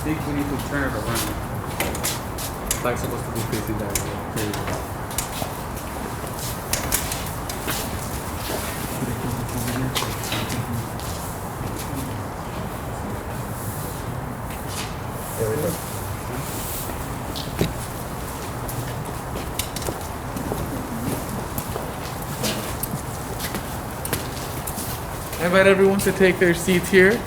think we need to turn it around. It's like supposed to be facing that way. There you go. There we go. I invite everyone to take their seats here.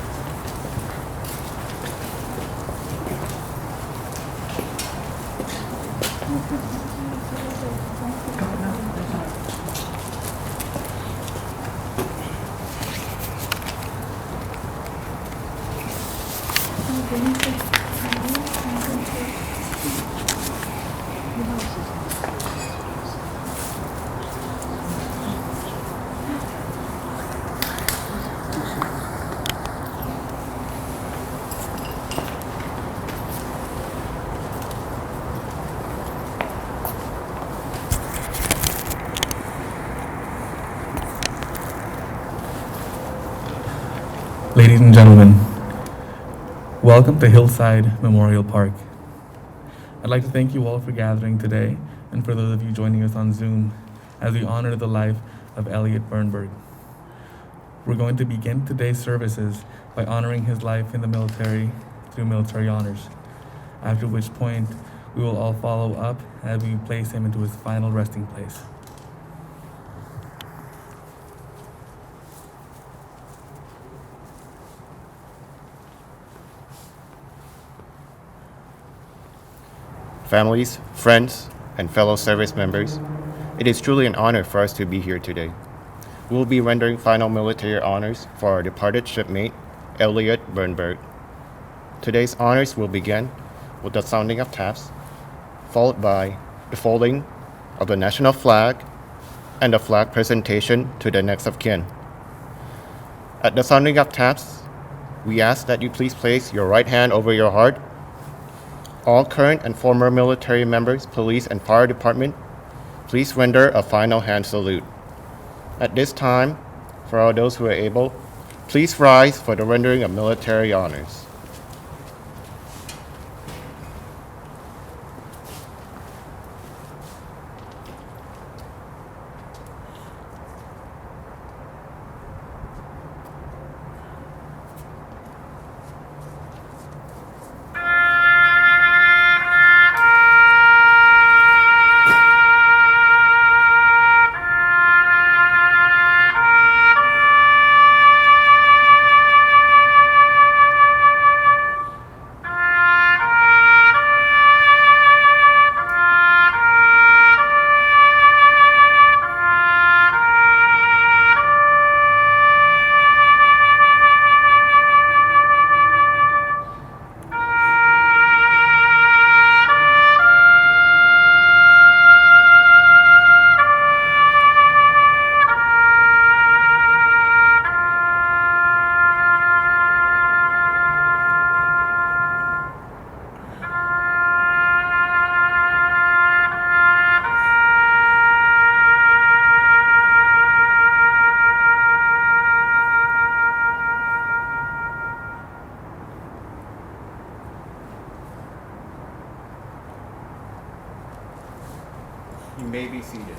Ladies and gentlemen, welcome to Hillside Memorial Park. I'd like to thank you all for gathering today and for those of you joining us on Zoom as we honor the life of Elliot Birnberg. We're going to begin today's services by honoring his life in the military through military honors, after which point we will all follow up as we place him into his final resting place. Families, friends, and fellow service members, it is truly an honor for us to be here today. We will be rendering final military honors for our departed shipmate, Elliot Birnberg. Today's honors will begin with the sounding of taps, followed by the folding of the national flag and the flag presentation to the next of kin. At the sounding of taps, we ask that you please place your right hand over your heart. All current and former military members, police, and fire department, please render a final hand salute. At this time, for all those who are able, please rise for the rendering of military honors. You may be seated.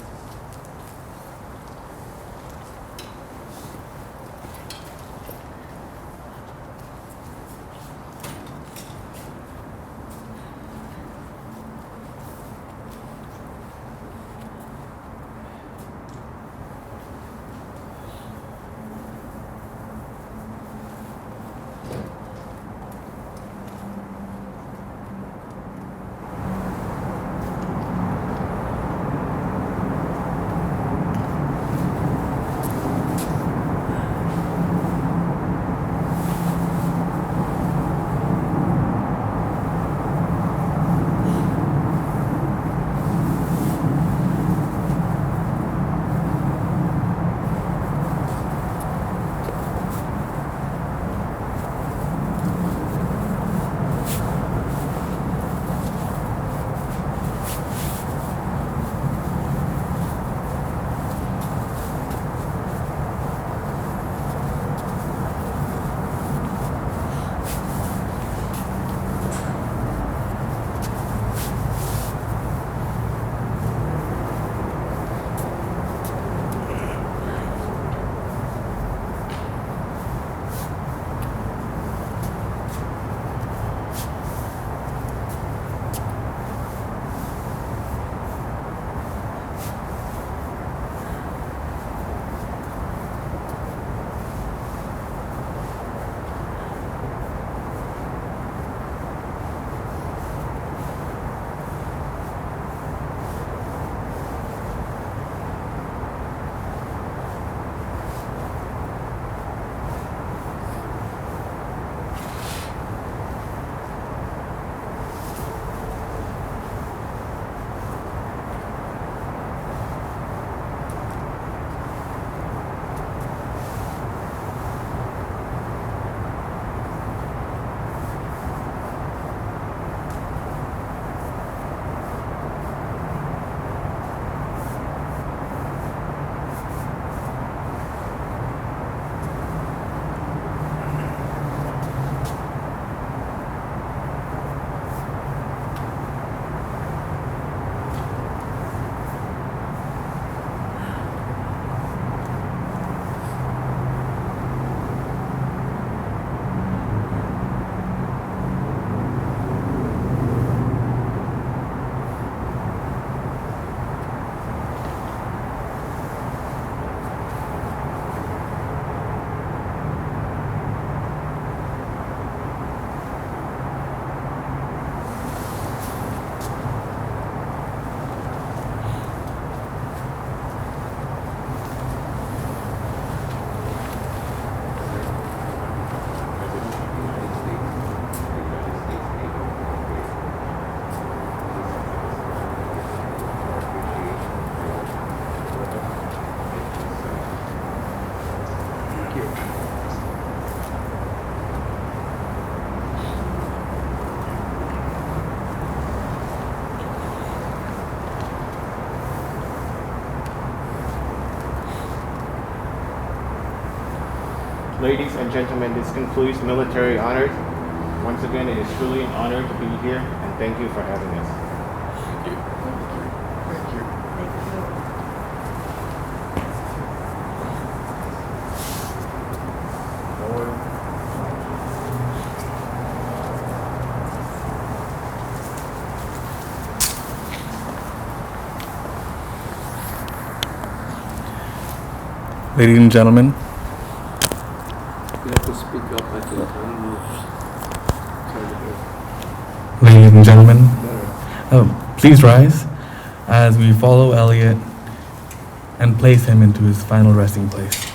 Ladies and gentlemen, this concludes military honors. Once again, it is truly an honor to be here, and thank you for having us. Thank you. Thank you. Ladies and gentlemen, You have to speak up, I think. I don't know. ladies and gentlemen, Better. please rise as we follow Elliot and place him into his final resting place.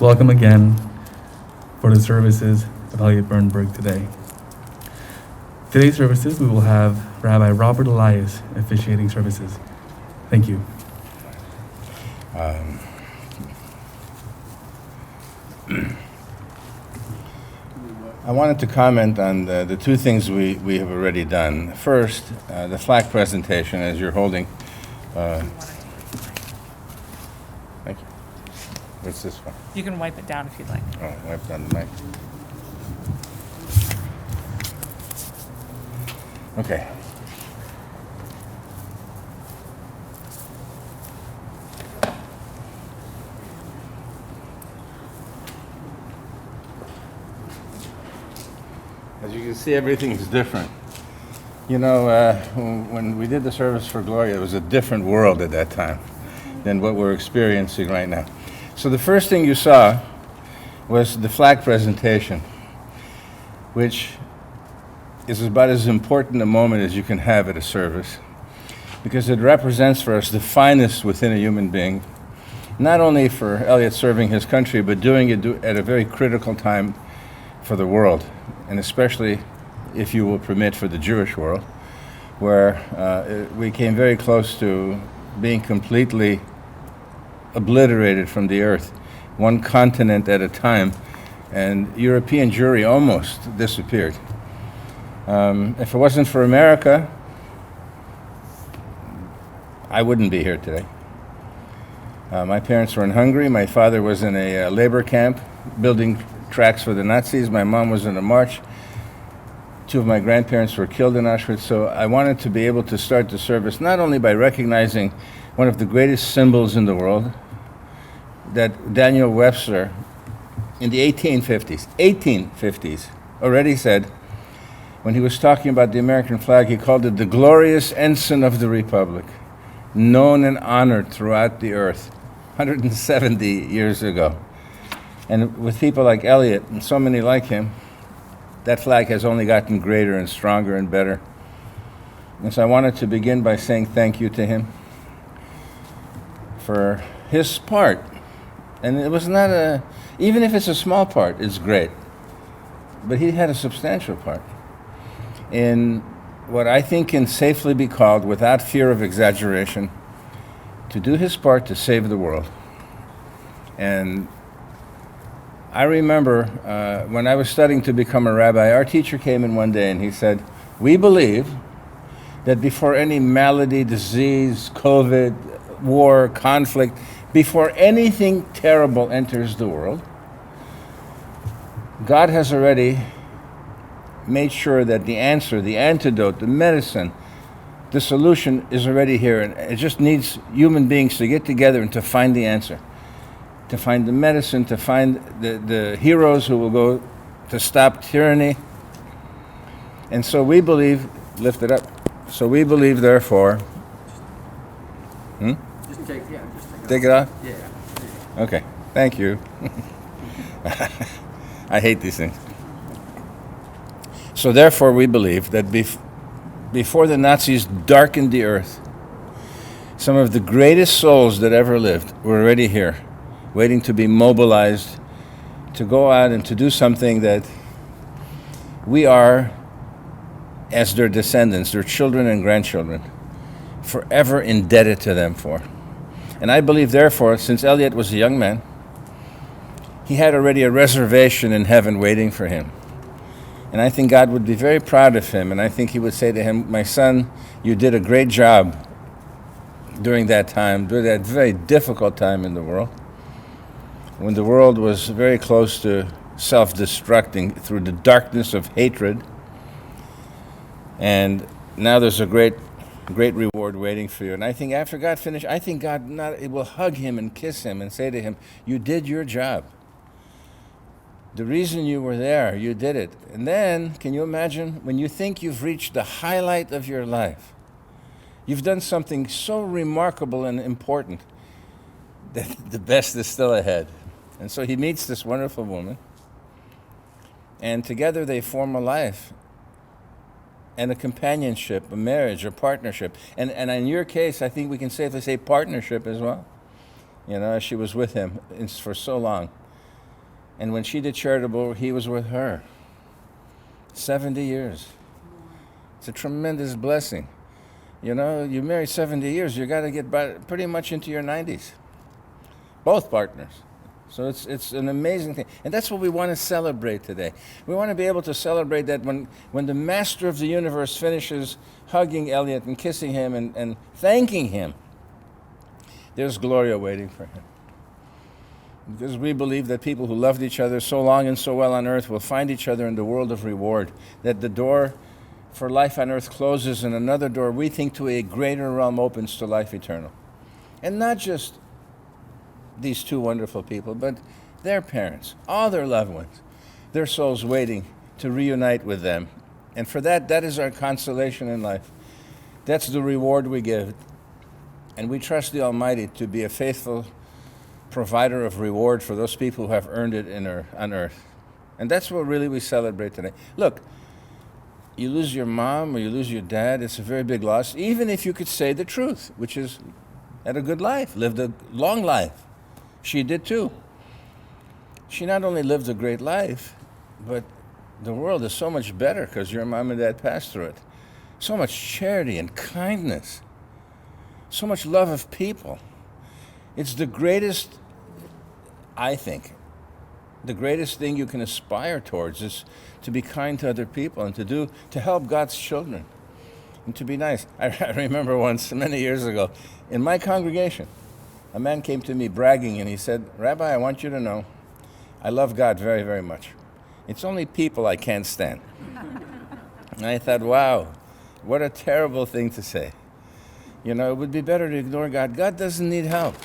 Welcome again for the services of Elliot Birnberg today. Today's services, we will have Rabbi Robert Elias officiating services. Thank you. I wanted to comment on the two things we have already done. First, the flag presentation, as you're holding. Thank you. What's this one? You can wipe it down if you'd like. Oh, wipe down the mic. Okay. As you can see, everything is different. You know, when we did the service for Gloria, it was a different world at that time than what we're experiencing right now. So the first thing you saw was the flag presentation, which is about as important a moment as you can have at a service, because it represents for us the finest within a human being, not only for Elliot serving his country, but doing it at a very critical time for the world, and especially, if you will permit, for the Jewish world, where we came very close to being completely obliterated from the earth, one continent at a time, and European Jewry almost disappeared. If it wasn't for America, I wouldn't be here today. My parents were in Hungary. My father was in a labor camp building tracks for the Nazis. My mom was in a march. Two of my grandparents were killed in Auschwitz. So I wanted to be able to start the service not only by recognizing one of the greatest symbols in the world, that Daniel Webster in the 1850s already said, when he was talking about the American flag, he called it the glorious ensign of the Republic, known and honored throughout the earth, 170 years ago. And with people like Elliot and so many like him, that flag has only gotten greater and stronger and better. And so I wanted to begin by saying thank you to him for his part. And it was not even if it's a small part, it's great. But he had a substantial part in what I think can safely be called, without fear of exaggeration, to do his part to save the world. And I remember when I was studying to become a rabbi, our teacher came in one day and he said, "We believe that before any malady, disease, COVID, war, conflict, before anything terrible enters the world, God has already made sure that the answer, the antidote, the medicine, the solution is already here. And it just needs human beings to get together and to find the answer, to find the medicine, to find the heroes who will go to stop tyranny." And so we believe, lift it up. So we believe, therefore, Just take it take it off? Yeah. Okay, thank you. I hate these things. So therefore we believe that before the Nazis darkened the earth, some of the greatest souls that ever lived were already here, waiting to be mobilized to go out and to do something that we are, as their descendants, their children and grandchildren, forever indebted to them for. And I believe, therefore, since Elliot was a young man, he had already a reservation in heaven waiting for him. And I think God would be very proud of him, and I think he would say to him, "My son, you did a great job during that time, during that very difficult time in the world, when the world was very close to self-destructing through the darkness of hatred. And now there's a great reward waiting for you." And I think after God finished, I think God will hug him and kiss him and say to him, "You did your job. The reason you were there, you did it." And then, can you imagine, when you think you've reached the highlight of your life, you've done something so remarkable and important, that the best is still ahead. And so he meets this wonderful woman, and together they form a life and a companionship, a marriage, a partnership. And in your case, I think we can safely say partnership as well. You know, she was with him for so long. And when she did charitable, he was with her. 70 years. It's a tremendous blessing. You know, you marry 70 years, you got to get pretty much into your 90s. Both partners. So it's an amazing thing. And that's what we want to celebrate today. We want to be able to celebrate that when the master of the universe finishes hugging Elliot and kissing him and thanking him, there's Gloria waiting for him. Because we believe that people who loved each other so long and so well on earth will find each other in the world of reward. That the door for life on earth closes and another door, we think, to a greater realm opens to life eternal. And not just these two wonderful people, but their parents, all their loved ones, their souls waiting to reunite with them. And for that is our consolation in life. That's the reward we give. And we trust the Almighty to be a faithful provider of reward for those people who have earned it on earth. And that's what really we celebrate today. Look, you lose your mom or you lose your dad, it's a very big loss, even if you could say the truth, which is had a good life, lived a long life. She did too. She not only lived a great life, but the world is so much better because your mom and dad passed through it. So much charity and kindness. So much love of people. It's the greatest, I think, the greatest thing you can aspire towards is to be kind to other people and to help God's children and to be nice. I remember once, many years ago, in my congregation, a man came to me bragging and he said, "Rabbi, I want you to know, I love God very, very much. It's only people I can't stand." And I thought, wow, what a terrible thing to say. You know, it would be better to ignore God. God doesn't need help.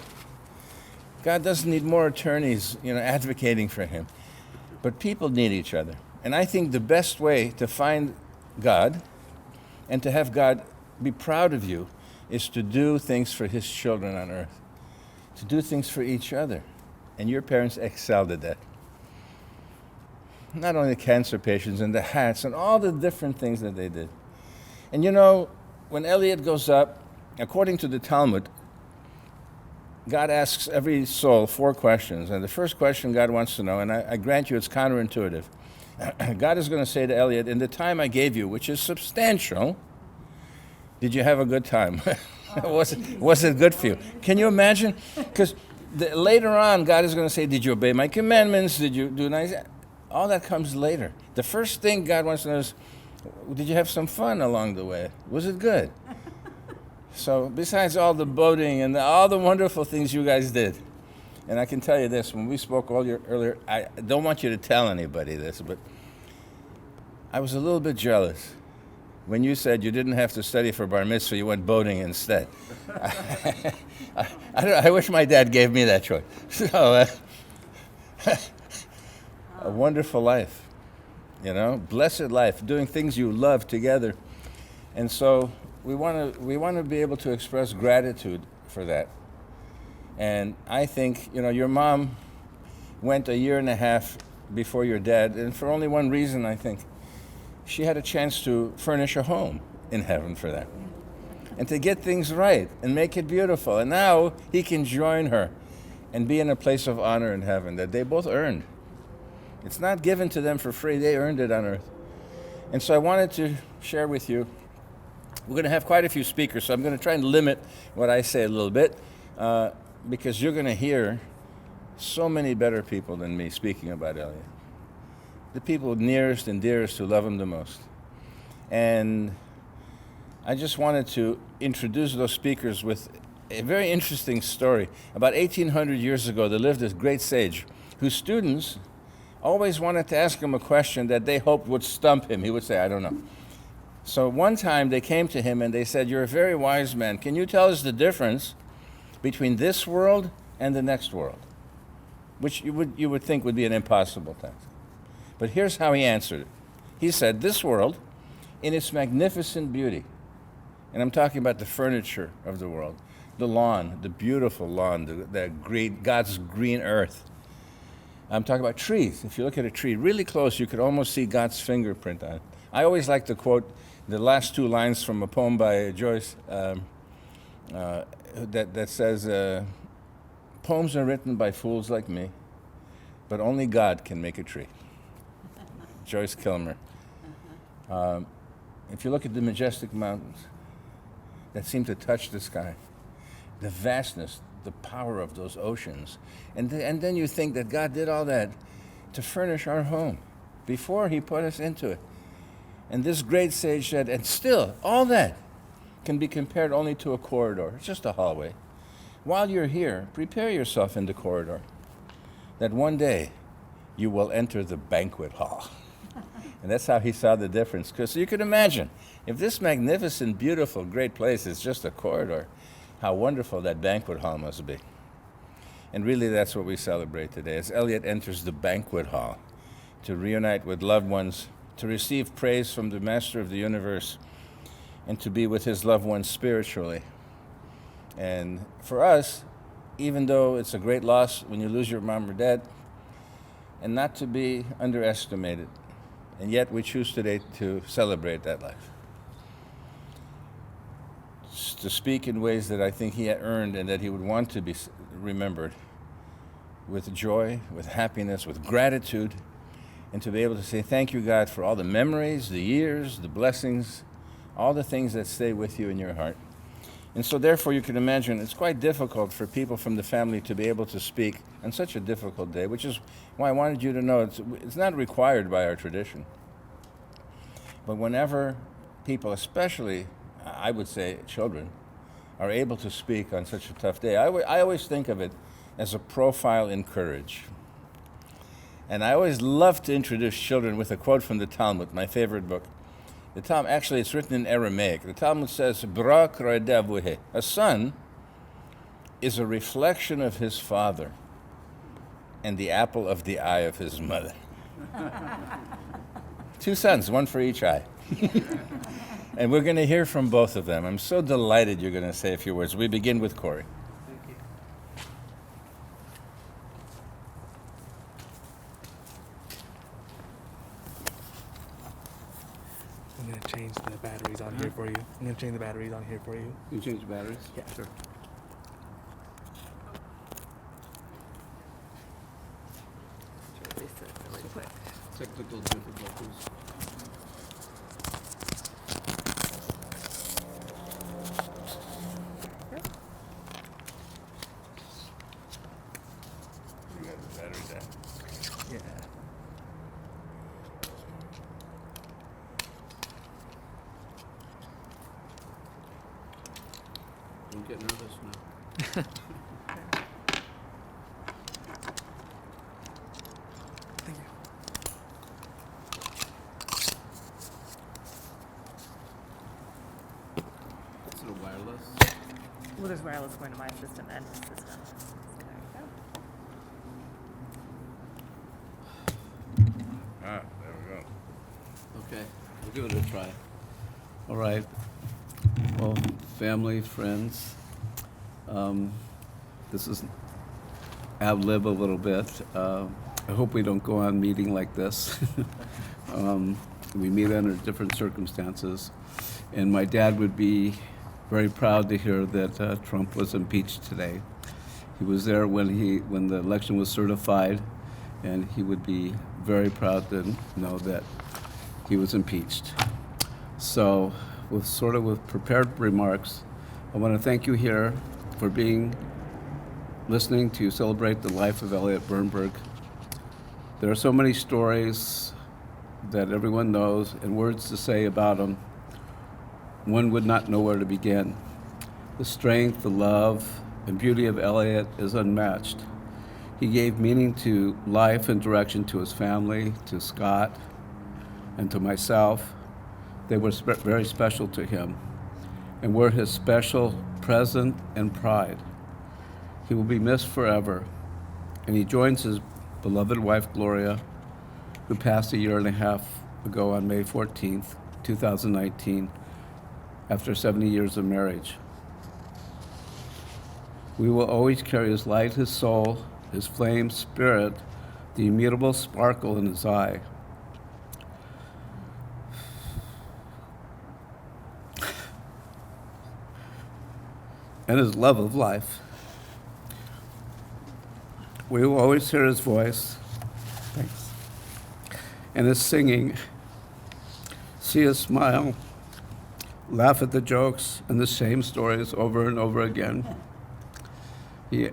God doesn't need more attorneys, advocating for him. But people need each other. And I think the best way to find God and to have God be proud of you is to do things for his children on earth, to do things for each other. And your parents excelled at that. Not only the cancer patients and the hats and all the different things that they did. And when Elliot goes up, according to the Talmud, God asks every soul 4 questions. And the first question God wants to know, and I grant you it's counterintuitive. God is going to say to Elliot, in the time I gave you, which is substantial, did you have a good time? Was it good for you? Can you imagine? Because later on, God is going to say, did you obey my commandments? Did you do nice? All that comes later. The first thing God wants to know is, did you have some fun along the way? Was it good? So besides all the boating and all the wonderful things you guys did, and I can tell you this, when we spoke earlier, I don't want you to tell anybody this, but I was a little bit jealous when you said you didn't have to study for bar mitzvah, you went boating instead. I wish my dad gave me that choice. So, a wonderful life, blessed life, doing things you love together. And so we want to be able to express gratitude for that. And I think, your mom went a year and a half before your dad, and for only one reason, I think. She had a chance to furnish a home in heaven for that. And to get things right and make it beautiful. And now he can join her and be in a place of honor in heaven that they both earned. It's not given to them for free. They earned it on earth. And so I wanted to share with you. We're going to have quite a few speakers, so I'm going to try and limit what I say a little bit because you're going to hear so many better people than me speaking about Elliot. The people nearest and dearest who love him the most. And I just wanted to introduce those speakers with a very interesting story. About 1,800 years ago, there lived this great sage whose students always wanted to ask him a question that they hoped would stump him. He would say, I don't know. So one time they came to him and they said, you're a very wise man. Can you tell us the difference between this world and the next world? Which you would think would be an impossible task. But here's how he answered it. He said, this world, in its magnificent beauty, and I'm talking about the furniture of the world, the lawn, the beautiful lawn, the green, God's green earth. I'm talking about trees. If you look at a tree really close, you could almost see God's fingerprint on it. I always like to quote the last 2 lines from a poem by Joyce that says, poems are written by fools like me. but only God can make a tree. Joyce Kilmer. If you look at the majestic mountains that seem to touch the sky, the vastness, the power of those oceans, and then you think that God did all that to furnish our home before he put us into it. And this great sage said, and still, all that can be compared only to a corridor. It's just a hallway. While you're here, prepare yourself in the corridor, that one day you will enter the banquet hall. And that's how he saw the difference. Because you can imagine, if this magnificent, beautiful, great place is just a corridor, how wonderful that banquet hall must be. And really, that's what we celebrate today, as Elliot enters the banquet hall to reunite with loved ones, to receive praise from the Master of the universe, and to be with his loved ones spiritually. And for us, even though it's a great loss when you lose your mom or dad, and not to be underestimated, and yet we choose today to celebrate that life. To speak in ways that I think he had earned and that he would want to be remembered with joy, with happiness, with gratitude, and to be able to say, thank you, God, for all the memories, the years, the blessings, all the things that stay with you in your heart. And so therefore you can imagine it's quite difficult for people from the family to be able to speak on such a difficult day, which is why I wanted you to know it's not required by our tradition. But whenever people, especially I would say children, are able to speak on such a tough day, I always think of it as a profile in courage. And I always love to introduce children with a quote from the Talmud, my favorite book. The Talmud, actually, it's written in Aramaic. The Talmud says, "Bra kroedavuhe." A son is a reflection of his father and the apple of the eye of his mother. 2 sons, one for each eye. And we're going to hear from both of them. I'm so delighted you're going to say a few words. We begin with Corey. Thank you. I'm going to change the batteries on here for you. I'm going to change the batteries on here for you. You change the batteries? Yeah. Sure. Really quick. Technical difficulties. You got the battery there. Yeah. Don't get nervous now. Thank you. Is it a wireless? Well, there's wireless going to my system and his system. So there you go. Ah, there we go. Okay, we'll give it a try. All right. Well, family, friends, this is ad-lib a little bit. I hope we don't go on meeting like this. We meet under different circumstances. And my dad would be very proud to hear that Trump was impeached today. He was there when the election was certified, and he would be very proud to know that he was impeached. So, with prepared remarks, I want to thank you here for listening to celebrate the life of Elliot Birnberg. There are so many stories that everyone knows and words to say about him. One would not know where to begin. The strength, the love, and beauty of Elliot is unmatched. He gave meaning to life and direction to his family, to Scott, and to myself. They were very special to him, and were his special present and pride. He will be missed forever, and he joins his beloved wife, Gloria, who passed a year and a half ago on May 14th, 2019, after 70 years of marriage. We will always carry his light, his soul, his flame, spirit, the immutable sparkle in his eye. And his love of life. We will always hear his voice and his singing. See us smile, laugh at the jokes and the same stories over and over again. He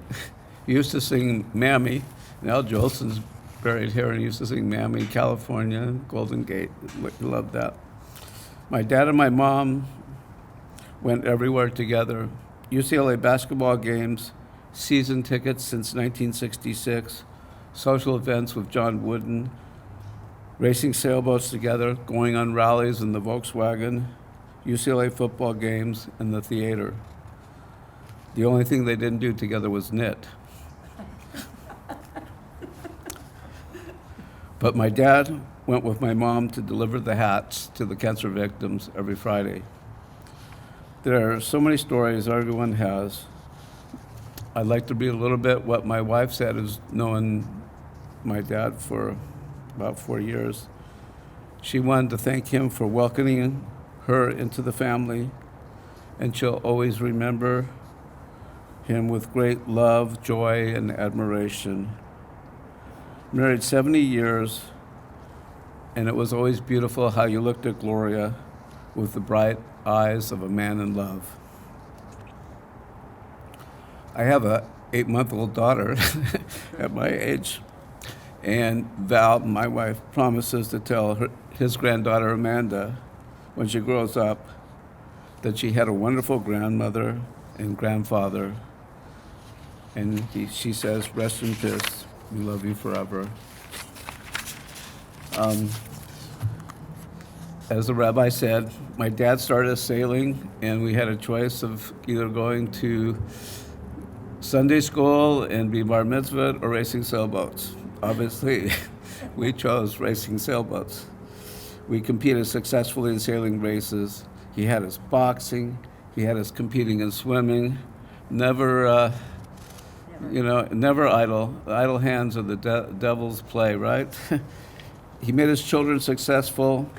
used to sing Mammy, and Al Jolson's buried here, and he used to sing Mammy, California, Golden Gate. He loved that. My dad and my mom went everywhere together. UCLA basketball games, season tickets since 1966, social events with John Wooden, racing sailboats together, going on rallies in the Volkswagen, UCLA football games, and the theater. The only thing they didn't do together was knit. But my dad went with my mom to deliver the hats to the cancer victims every Friday. There are so many stories everyone has. I'd like to read a little bit what my wife said, as knowing my dad for about 4 years. She wanted to thank him for welcoming her into the family, and she'll always remember him with great love, joy, and admiration. Married 70 years, and it was always beautiful how you looked at Gloria with the bright eyes of a man in love. I have a 8-month-old daughter at my age, and Val, my wife, promises to tell his granddaughter Amanda, when she grows up, that she had a wonderful grandmother and grandfather, and she says, rest in peace, we love you forever. As the rabbi said, my dad started sailing, and we had a choice of either going to Sunday school and be bar mitzvah or racing sailboats. Obviously, we chose racing sailboats. We competed successfully in sailing races. He had us boxing. He had us competing in swimming. Never idle. Idle hands are the devil's play, right? He made his children successful.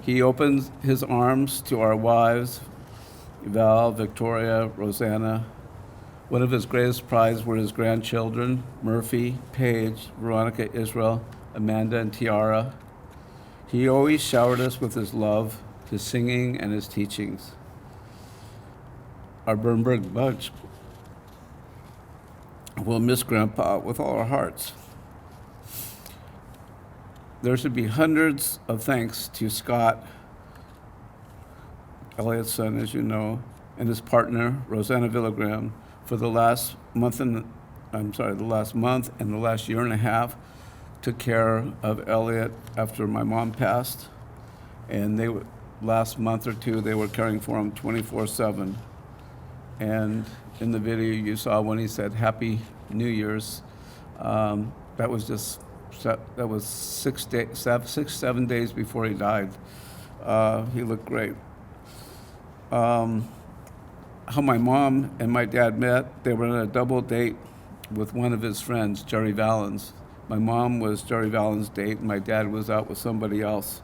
He opened his arms to our wives, Val, Victoria, Rosanna. One of his greatest prides were his grandchildren, Murphy, Paige, Veronica, Israel, Amanda, and Tiara. He always showered us with his love, his singing, and his teachings. Our Birnberg bunch will miss Grandpa with all our hearts. There should be hundreds of thanks to Scott, Elliot's son, as you know, and his partner, Rosanna Villagram, for the last month and the last year and a half, took care of Elliot after my mom passed, and last month or two they were caring for him 24/7. And in the video you saw when he said Happy New Year's, that was 7 days before he died. He looked great. How my mom and my dad met, they were on a double date with one of his friends, Jerry Valens. My mom was Jerry Valens' date, and my dad was out with somebody else.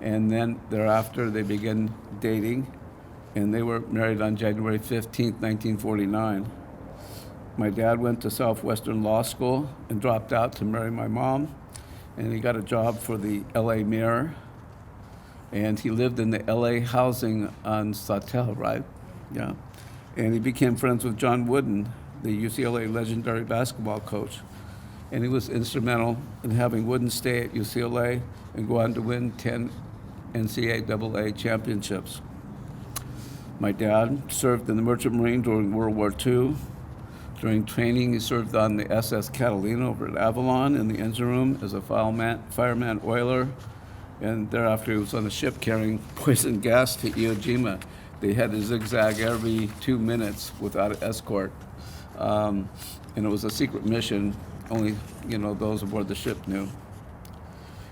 And then thereafter, they began dating, and they were married on January 15th, 1949. My dad went to Southwestern Law School and dropped out to marry my mom, and he got a job for the LA Mirror, and he lived in the LA housing on Sawtelle, right? Yeah. And he became friends with John Wooden, the UCLA legendary basketball coach. And he was instrumental in having Wooden stay at UCLA and go on to win 10 NCAA championships. My dad served in the Merchant Marine during World War II. During training, he served on the SS Catalina over at Avalon in the engine room as a fireman oiler. And thereafter, he was on a ship carrying poison gas to Iwo Jima. They had to zigzag every 2 minutes without an escort. And it was a secret mission. Only, those aboard the ship knew.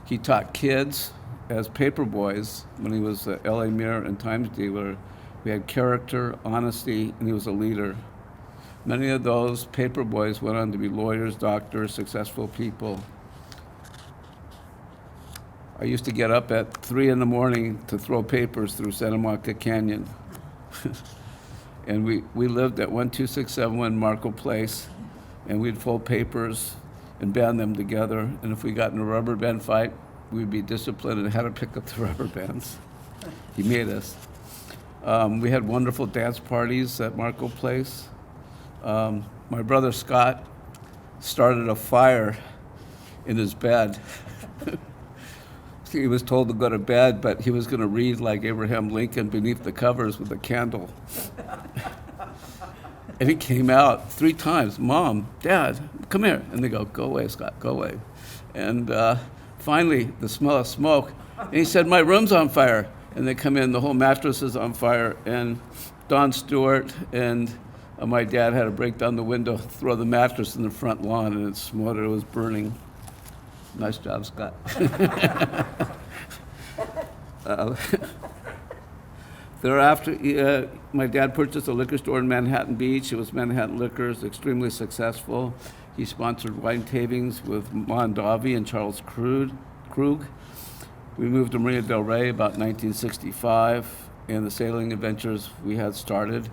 He taught kids as paper boys when he was the LA Mirror and Times dealer. We had character, honesty, and he was a leader. Many of those paper boys went on to be lawyers, doctors, successful people. I used to get up at 3 in the morning to throw papers through Santa Monica Canyon. And we lived at 12671 Marco Place, and we'd fold papers and band them together. And if we got in a rubber band fight, we'd be disciplined and how to pick up the rubber bands. He made us. We had wonderful dance parties at Marco Place. My brother Scott started a fire in his bed. He was told to go to bed, but he was going to read like Abraham Lincoln beneath the covers with a candle. And he came out 3 times, Mom, Dad, come here. And they go away, Scott, go away. And finally, the smell of smoke. And he said, my room's on fire. And they come in, the whole mattress is on fire. And Don Stewart and my dad had to break down the window, throw the mattress in the front lawn, and it smoldered, it was burning. Nice job, Scott. Thereafter, my dad purchased a liquor store in Manhattan Beach. It was Manhattan Liquors, extremely successful. He sponsored wine tastings with Mondavi and Charles Krug. We moved to Marina del Rey about 1965, and the sailing adventures we had started.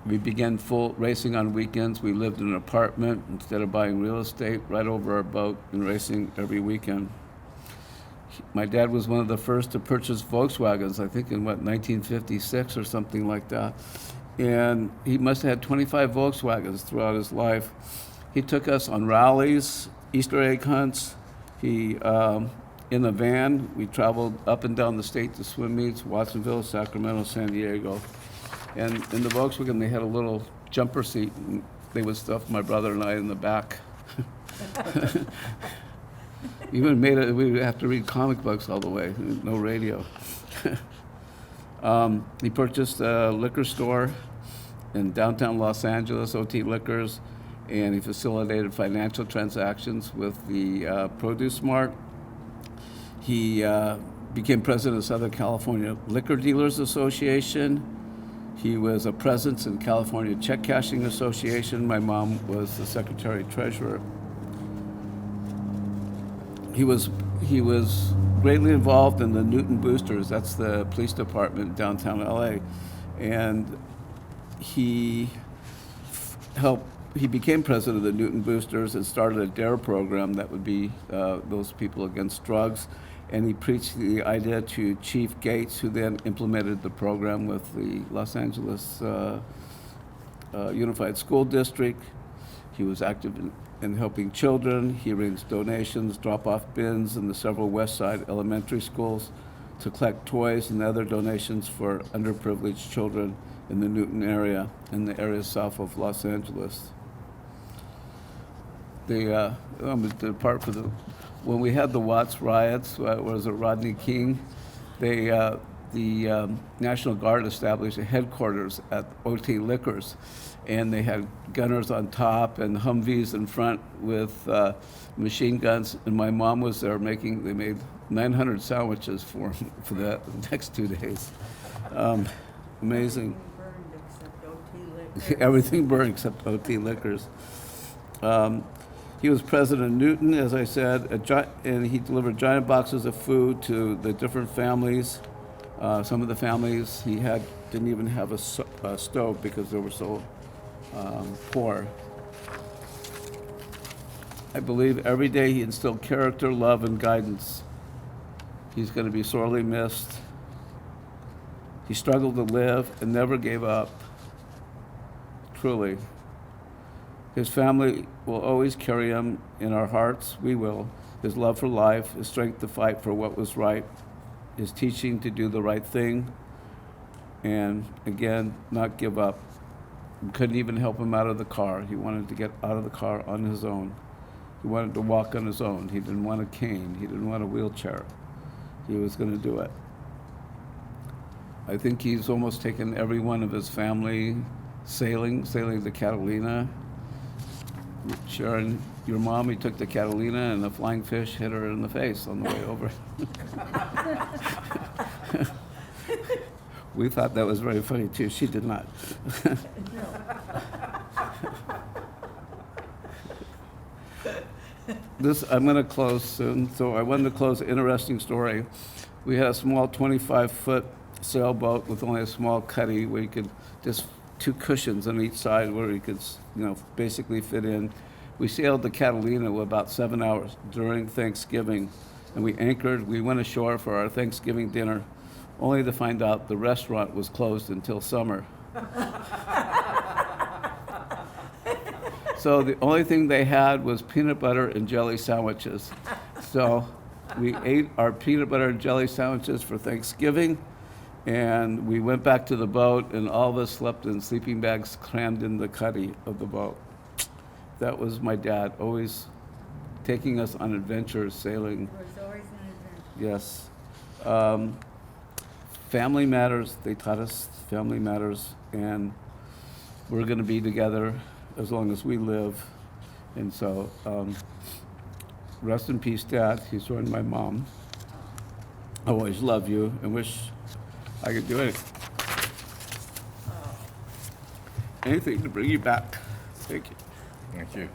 We began full racing on weekends. We lived in an apartment instead of buying real estate right over our boat and racing every weekend. My dad was one of the first to purchase Volkswagens, I think in 1956 or something like that. And he must have had 25 Volkswagens throughout his life. He took us on rallies, Easter egg hunts. He, in a van, we traveled up and down the state to swim meets, Watsonville, Sacramento, San Diego. And in the Volkswagen, they had a little jumper seat, and they would stuff my brother and I in the back. Even made it, we would have to read comic books all the way, no radio. He purchased a liquor store in downtown Los Angeles, OT Liquors, and he facilitated financial transactions with the Produce Mart. He became president of Southern California Liquor Dealers Association. He was a presence in California Check Cashing Association. My mom was the secretary treasurer. He was greatly involved in the Newton Boosters. That's the police department in downtown LA. And he became president of the Newton Boosters and started a DARE program that would be those people against drugs. And he preached the idea to Chief Gates, who then implemented the program with the Los Angeles Unified School District. He was active in helping children. He arranged donations, drop-off bins in the several West Side elementary schools to collect toys and other donations for underprivileged children in the Newton area, in the area south of Los Angeles. When we had the Watts riots, was it Rodney King? The National Guard established a headquarters at OT Liquors, and they had gunners on top and Humvees in front with machine guns. And my mom was there they made 900 sandwiches for him for the next 2 days. Amazing. Everything burned except OT Liquors. He was president of Newton, as I said, and he delivered giant boxes of food to the different families. Some of the families he had didn't even have a stove because they were so poor. I believe every day he instilled character, love, and guidance. He's going to be sorely missed. He struggled to live and never gave up, truly. His family will always carry him in our hearts. We will. His love for life, his strength to fight for what was right, his teaching to do the right thing, and again, not give up. We couldn't even help him out of the car. He wanted to get out of the car on his own. He wanted to walk on his own. He didn't want a cane. He didn't want a wheelchair. He was going to do it. I think he's almost taken every one of his family sailing the Catalina. Sharon, your mom, he took the Catalina and the flying fish hit her in the face on the way over. We thought that was very funny too. She did not. I'm going to close soon, so I wanted to close an interesting story. We had a small 25-foot sailboat with only a small cuddy where you could just 2 cushions on each side where you could, basically fit in. We sailed to Catalina with about 7 hours during Thanksgiving, and we anchored. We went ashore for our Thanksgiving dinner, only to find out the restaurant was closed until summer. So the only thing they had was peanut butter and jelly sandwiches. So we ate our peanut butter and jelly sandwiches for Thanksgiving, and we went back to the boat, and all of us slept in sleeping bags crammed in the cuddy of the boat. That was my dad, always taking us on adventures, sailing. It was always an adventure. Yes. Family matters. They taught us family matters, and we're going to be together as long as we live. And so, rest in peace, Dad. He's joined my mom. I always love you and wish I could do anything to bring you back. Thank you. Thank you.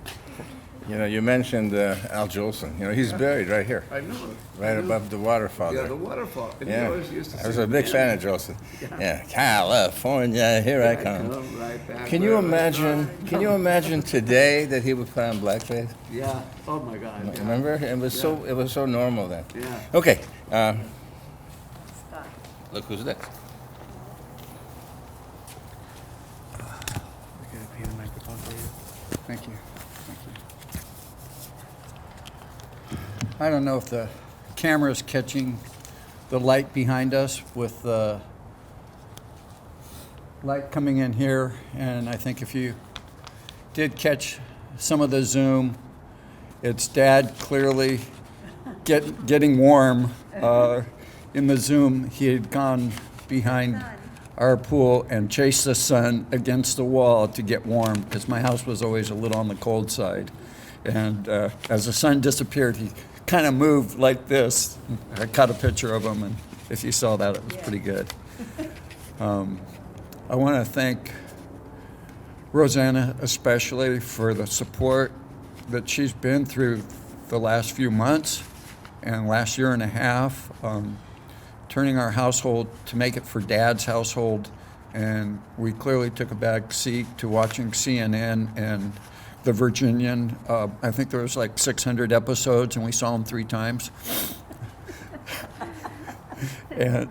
You know, you mentioned Al Jolson. You know, he's buried right here, I know. right above the waterfall Yeah, there. the waterfall. And he Yeah, always used to I was sing a big the fan anthem. of Jolson. Yeah, California, here I come. Right back Can you where I imagine? Can you imagine today that he would put on blackface? Yeah. Oh my God. Yeah. Remember, it was so normal then. Yeah. Okay, Stop. look who's next. Thank you. I don't know if the camera's catching the light behind us with the light coming in here, and I think if you did catch some of the zoom, it's Dad clearly getting warm. In the zoom, he had gone behind our pool and chased the sun against the wall to get warm, because my house was always a little on the cold side. And as the sun disappeared, he kind of moved like this. I caught a picture of him, and if you saw that, it was pretty good. I want to thank Rosanna especially for the support that she's been through the last few months and last year and a half, turning our household to make it for Dad's household. And we clearly took a back seat to watching CNN and The Virginian. I think there was like 600 episodes, and we saw them 3 times. and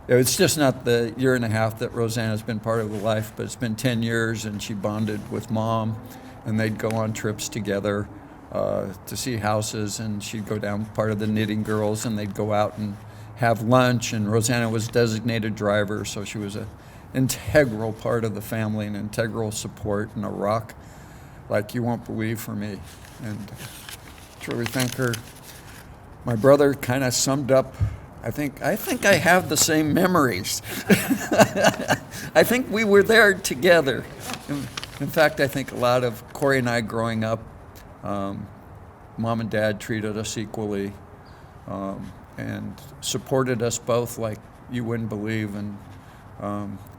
it's just not the year and a half that Rosanna's been part of the life, but it's been 10 years, and she bonded with Mom, and they'd go on trips together to see houses, and she'd go down part of the Knitting Girls, and they'd go out and have lunch, and Rosanna was designated driver, so she was an integral part of the family, an integral support, and a rock like you won't believe for me. And truly thank her. My brother kind of summed up, I think I have the same memories. I think we were there together. In fact, I think a lot of Corey and I growing up, Mom and Dad treated us equally, and supported us both like you wouldn't believe. And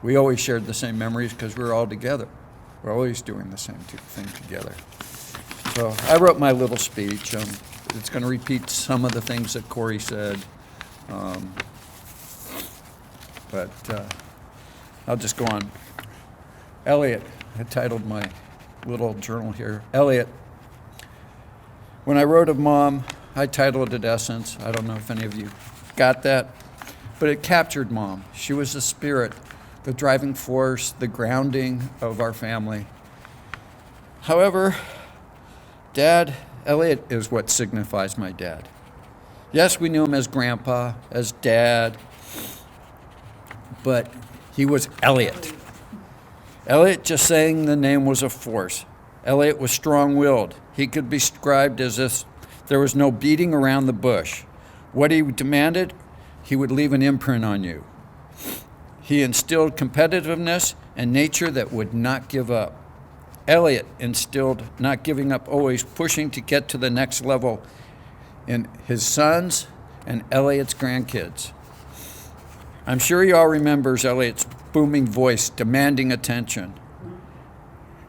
we always shared the same memories because we were all together. We're always doing the same thing together. So I wrote my little speech. It's going to repeat some of the things that Corey said. But I'll just go on. Elliot, I titled my little journal here. Elliot. When I wrote of Mom, I titled it Essence. I don't know if any of you got that, but it captured Mom. She was the spirit, the driving force, the grounding of our family. However, Dad, Elliot is what signifies my dad. Yes, we knew him as Grandpa, as Dad, but he was Elliot. Elliot, just saying the name was a force. Elliot was strong-willed. He could be described as if there was no beating around the bush. What he demanded, he would leave an imprint on you. He instilled competitiveness and nature that would not give up. Elliot instilled not giving up, always pushing to get to the next level in his sons and Elliot's grandkids. I'm sure you all remembers Elliot's booming voice demanding attention.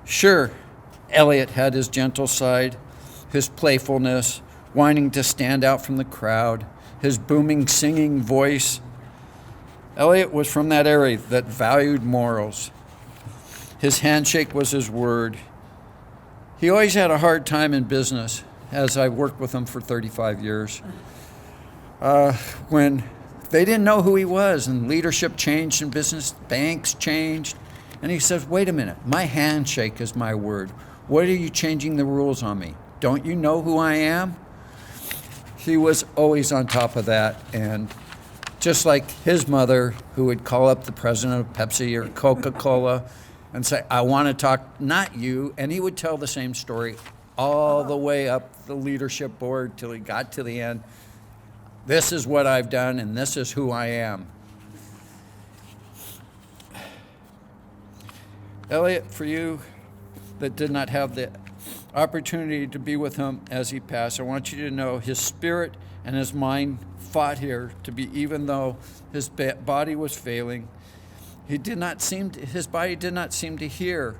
Sure, Elliot had his gentle side, his playfulness, wanting to stand out from the crowd, his booming singing voice. Elliot was from that era that valued morals. His handshake was his word. He always had a hard time in business, as I worked with him for 35 years. When they didn't know who he was, and leadership changed in business, banks changed, and he says, wait a minute, my handshake is my word. What are you changing the rules on me? Don't you know who I am? He was always on top of that, and just like his mother, who would call up the president of Pepsi or Coca-Cola and say, I want to talk, not you, and he would tell the same story all the way up the leadership board till he got to the end. This is what I've done, and this is who I am. Elliot, for you that did not have the opportunity to be with him as he passed, I want you to know his spirit and his mind fought here to be, even though his body was failing, his body did not seem to hear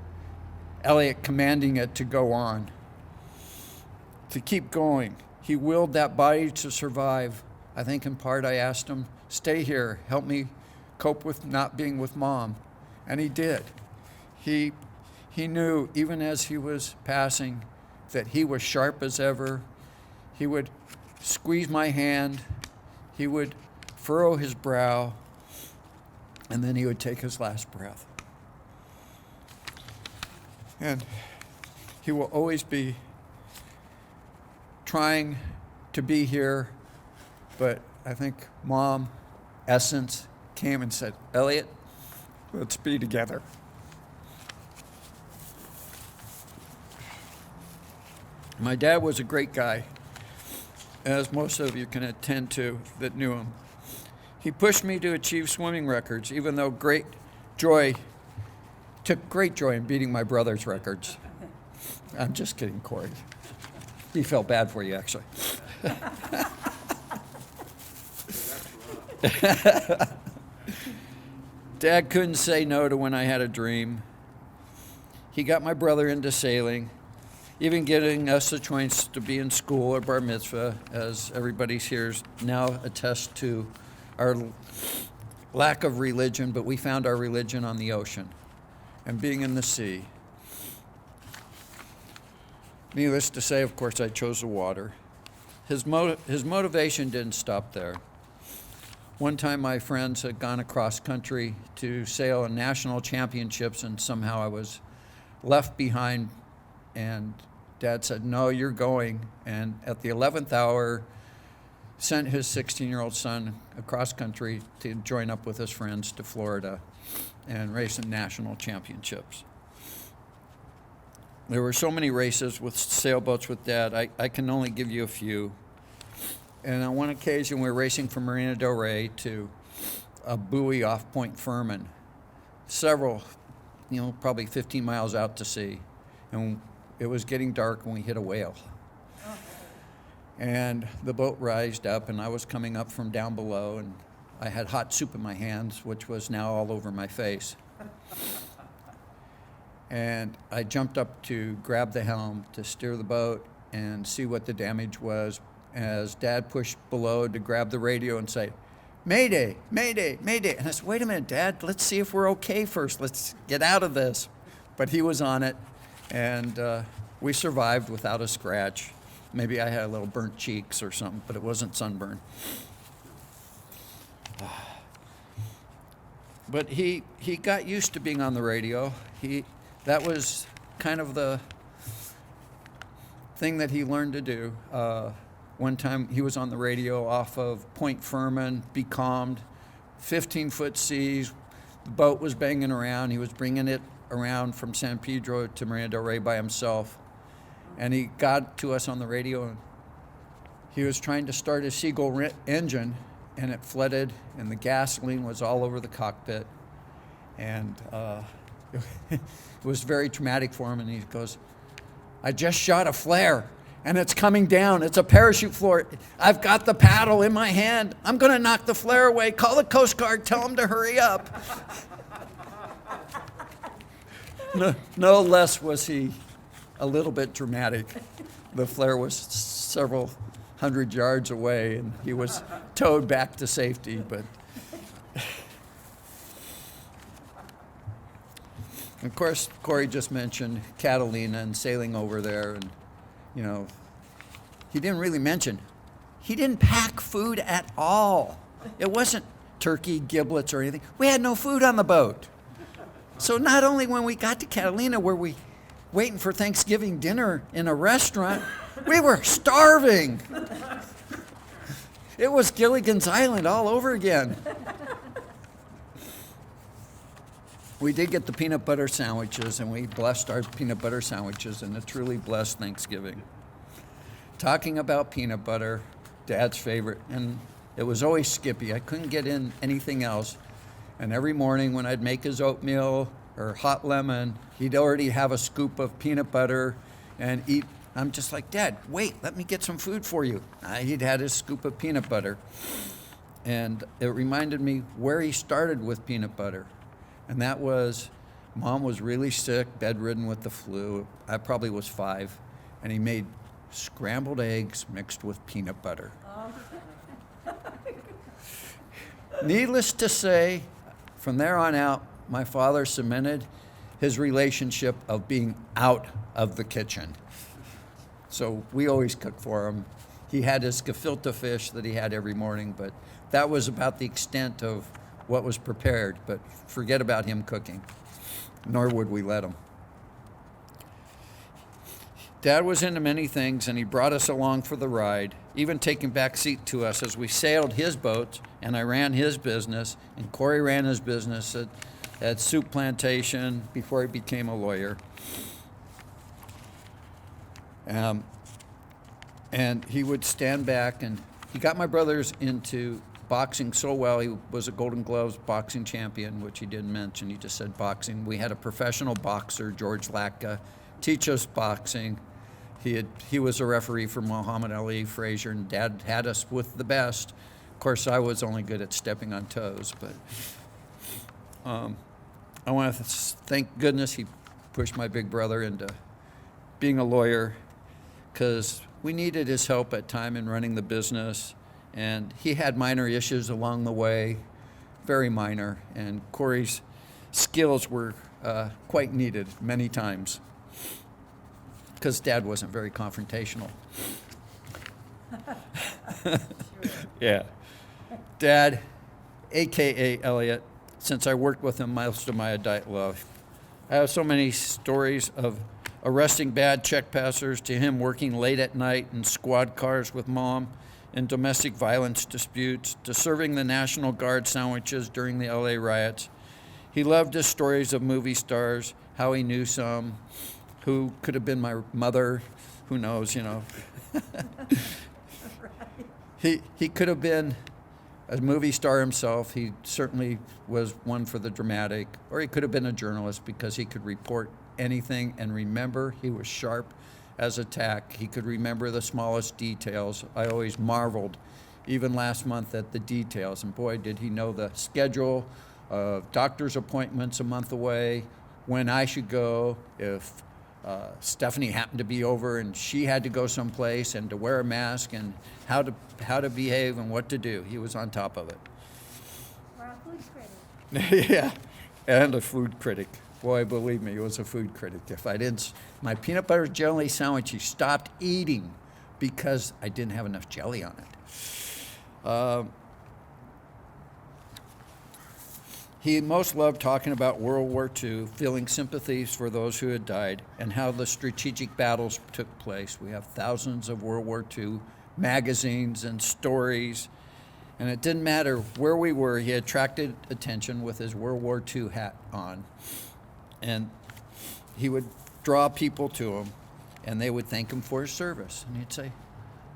Elliot commanding it to go on, to keep going. He willed that body to survive. I think in part I asked him, stay here, help me cope with not being with Mom. And he did. He knew, even as he was passing, that he was sharp as ever. He would squeeze my hand, he would furrow his brow, and then he would take his last breath. And he will always be trying to be here, but I think Mom, Essence, came and said, Elliot, let's be together. My dad was a great guy, as most of you can attend to that knew him. He pushed me to achieve swimming records, even though took great joy in beating my brother's records. I'm just kidding, Corey. He felt bad for you, actually. Dad couldn't say no to when I had a dream. He got my brother into sailing, even getting us a choice to be in school or bar mitzvah, as everybody here now attests to our lack of religion, but we found our religion on the ocean and being in the sea. Needless to say, of course, I chose the water. His motivation didn't stop there. One time my friends had gone across country to sail in national championships, and somehow I was left behind, and Dad said, no, you're going. And at the 11th hour, sent his 16-year-old son across country to join up with his friends to Florida and race in national championships. There were so many races with sailboats with Dad. I can only give you a few. And on one occasion, we were racing from Marina del Rey to a buoy off Point Furman, several, probably 15 miles out to sea. And it was getting dark when we hit a whale. And the boat rised up, and I was coming up from down below, and I had hot soup in my hands, which was now all over my face. And I jumped up to grab the helm to steer the boat and see what the damage was, as Dad pushed below to grab the radio and say, Mayday, Mayday, Mayday. And I said, wait a minute, Dad, let's see if we're okay first. Let's get out of this. But he was on it, and we survived without a scratch. Maybe I had a little burnt cheeks or something, but it wasn't sunburn. But he got used to being on the radio. That was kind of the thing that he learned to do. One time he was on the radio off of Point Furman, becalmed, 15-foot seas. The boat was banging around. He was bringing it around from San Pedro to Marina del Rey by himself. And he got to us on the radio, and he was trying to start his Seagull engine, and it flooded, and the gasoline was all over the cockpit. And it was very traumatic for him, and he goes, I just shot a flare, and it's coming down. It's a parachute floor. I've got the paddle in my hand. I'm going to knock the flare away. Call the Coast Guard. Tell them to hurry up. No less was he a little bit dramatic. The flare was several hundred yards away, and he was towed back to safety. But Of course, Corey just mentioned Catalina and sailing over there, and, he didn't really mention, he didn't pack food at all. It wasn't turkey, giblets, or anything. We had no food on the boat. So not only when we got to Catalina were we waiting for Thanksgiving dinner in a restaurant, we were starving. It was Gilligan's Island all over again. We did get the peanut butter sandwiches, and we blessed our peanut butter sandwiches, and a truly blessed Thanksgiving. Talking about peanut butter, Dad's favorite, and it was always Skippy. I couldn't get in anything else. And every morning when I'd make his oatmeal or hot lemon, he'd already have a scoop of peanut butter and eat. I'm just like, Dad, wait, let me get some food for you. He'd had his scoop of peanut butter. And it reminded me where he started with peanut butter. And that was, Mom was really sick, bedridden with the flu. I probably was 5. And he made scrambled eggs mixed with peanut butter. Needless to say, from there on out, my father cemented his relationship of being out of the kitchen. So we always cooked for him. He had his gefilte fish that he had every morning, but that was about the extent of what was prepared. But forget about him cooking, nor would we let him. Dad was into many things, and he brought us along for the ride, even taking back seat to us as we sailed his boat, and I ran his business, and Corey ran his business at Soup Plantation before he became a lawyer. And he would stand back, and he got my brothers into boxing so well. He was a Golden Gloves boxing champion, which he didn't mention. He just said boxing. We had a professional boxer, George Latka, teach us boxing. He was a referee for Muhammad Ali, Frazier, and Dad had us with the best. Of course, I was only good at stepping on toes, but I want to thank goodness he pushed my big brother into being a lawyer, because we needed his help at time in running the business, and he had minor issues along the way, very minor, and Corey's skills were quite needed many times, because Dad wasn't very confrontational. Yeah. Dad, a.k.a. Elliot, since I worked with him most of my adult life, I have so many stories of arresting bad check passers, to him working late at night in squad cars with Mom in domestic violence disputes, to serving the National Guard sandwiches during the LA riots. He loved his stories of movie stars, how he knew some, who could have been my mother, who knows, He could have been a movie star himself. He certainly was one for the dramatic, or he could have been a journalist because he could report anything and remember. He was sharp as a tack. He could remember the smallest details. I always marveled, even last month, at the details. And boy, did he know the schedule of doctor's appointments a month away, when I should go, if Stephanie happened to be over and she had to go someplace, and to wear a mask, and how to behave and what to do. He was on top of it. We're a food critic. Yeah, and a food critic. Boy, believe me, he was a food critic. If I didn't, my peanut butter jelly sandwich, he stopped eating because I didn't have enough jelly on it. He most loved talking about World War II, feeling sympathies for those who had died, and how the strategic battles took place. We have thousands of World War II magazines and stories, and it didn't matter where we were. He attracted attention with his World War II hat on, and he would draw people to him, and they would thank him for his service. And he'd say,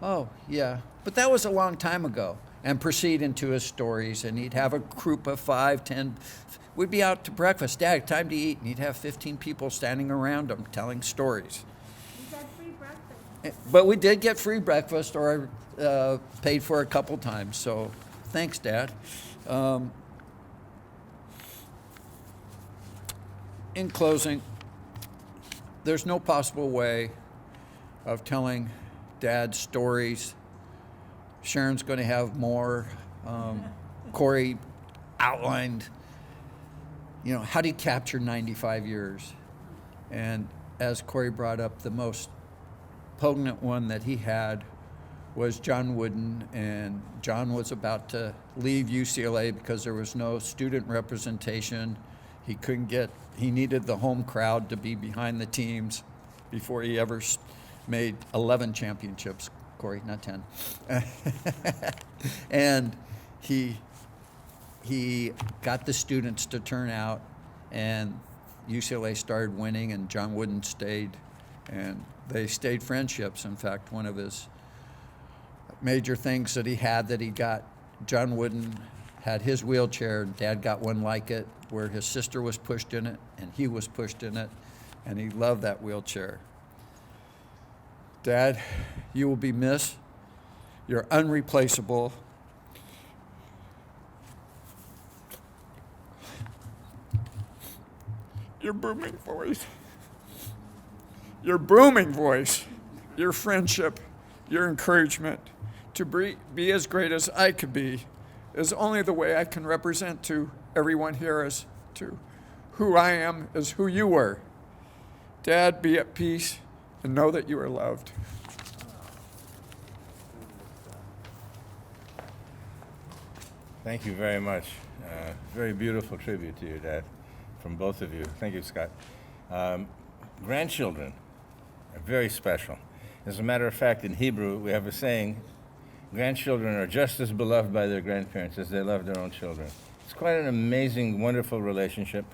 "Oh, yeah, but that was a long time ago," and proceed into his stories. And he'd have a group of 5, 10. We'd be out to breakfast. "Dad, time to eat." And he'd have 15 people standing around him telling stories. We got free breakfast. But we did get free breakfast, or paid for a couple times. So thanks, Dad. In closing, there's no possible way of telling Dad's stories. Sharon's going to have more. Corey outlined, how do you capture 95 years? And as Corey brought up, the most poignant one that he had was John Wooden, and John was about to leave UCLA because there was no student representation. He needed the home crowd to be behind the teams before he ever made 11 championships, Corey, not 10. And he got the students to turn out, and UCLA started winning, and John Wooden stayed, and they stayed friendships. In fact, one of his major things that he got, John Wooden had his wheelchair, Dad got one like it, where his sister was pushed in it, and he was pushed in it, and he loved that wheelchair. Dad, you will be missed. You're unreplaceable. Your booming voice, your friendship, your encouragement to be as great as I could be is only the way I can represent to everyone here as to who I am is who you were. Dad, be at peace and know that you are loved. Thank you very much. Very beautiful tribute to your dad from both of you. Thank you, Scott. Grandchildren are very special. As a matter of fact, in Hebrew, we have a saying, grandchildren are just as beloved by their grandparents as they love their own children. It's quite an amazing, wonderful relationship.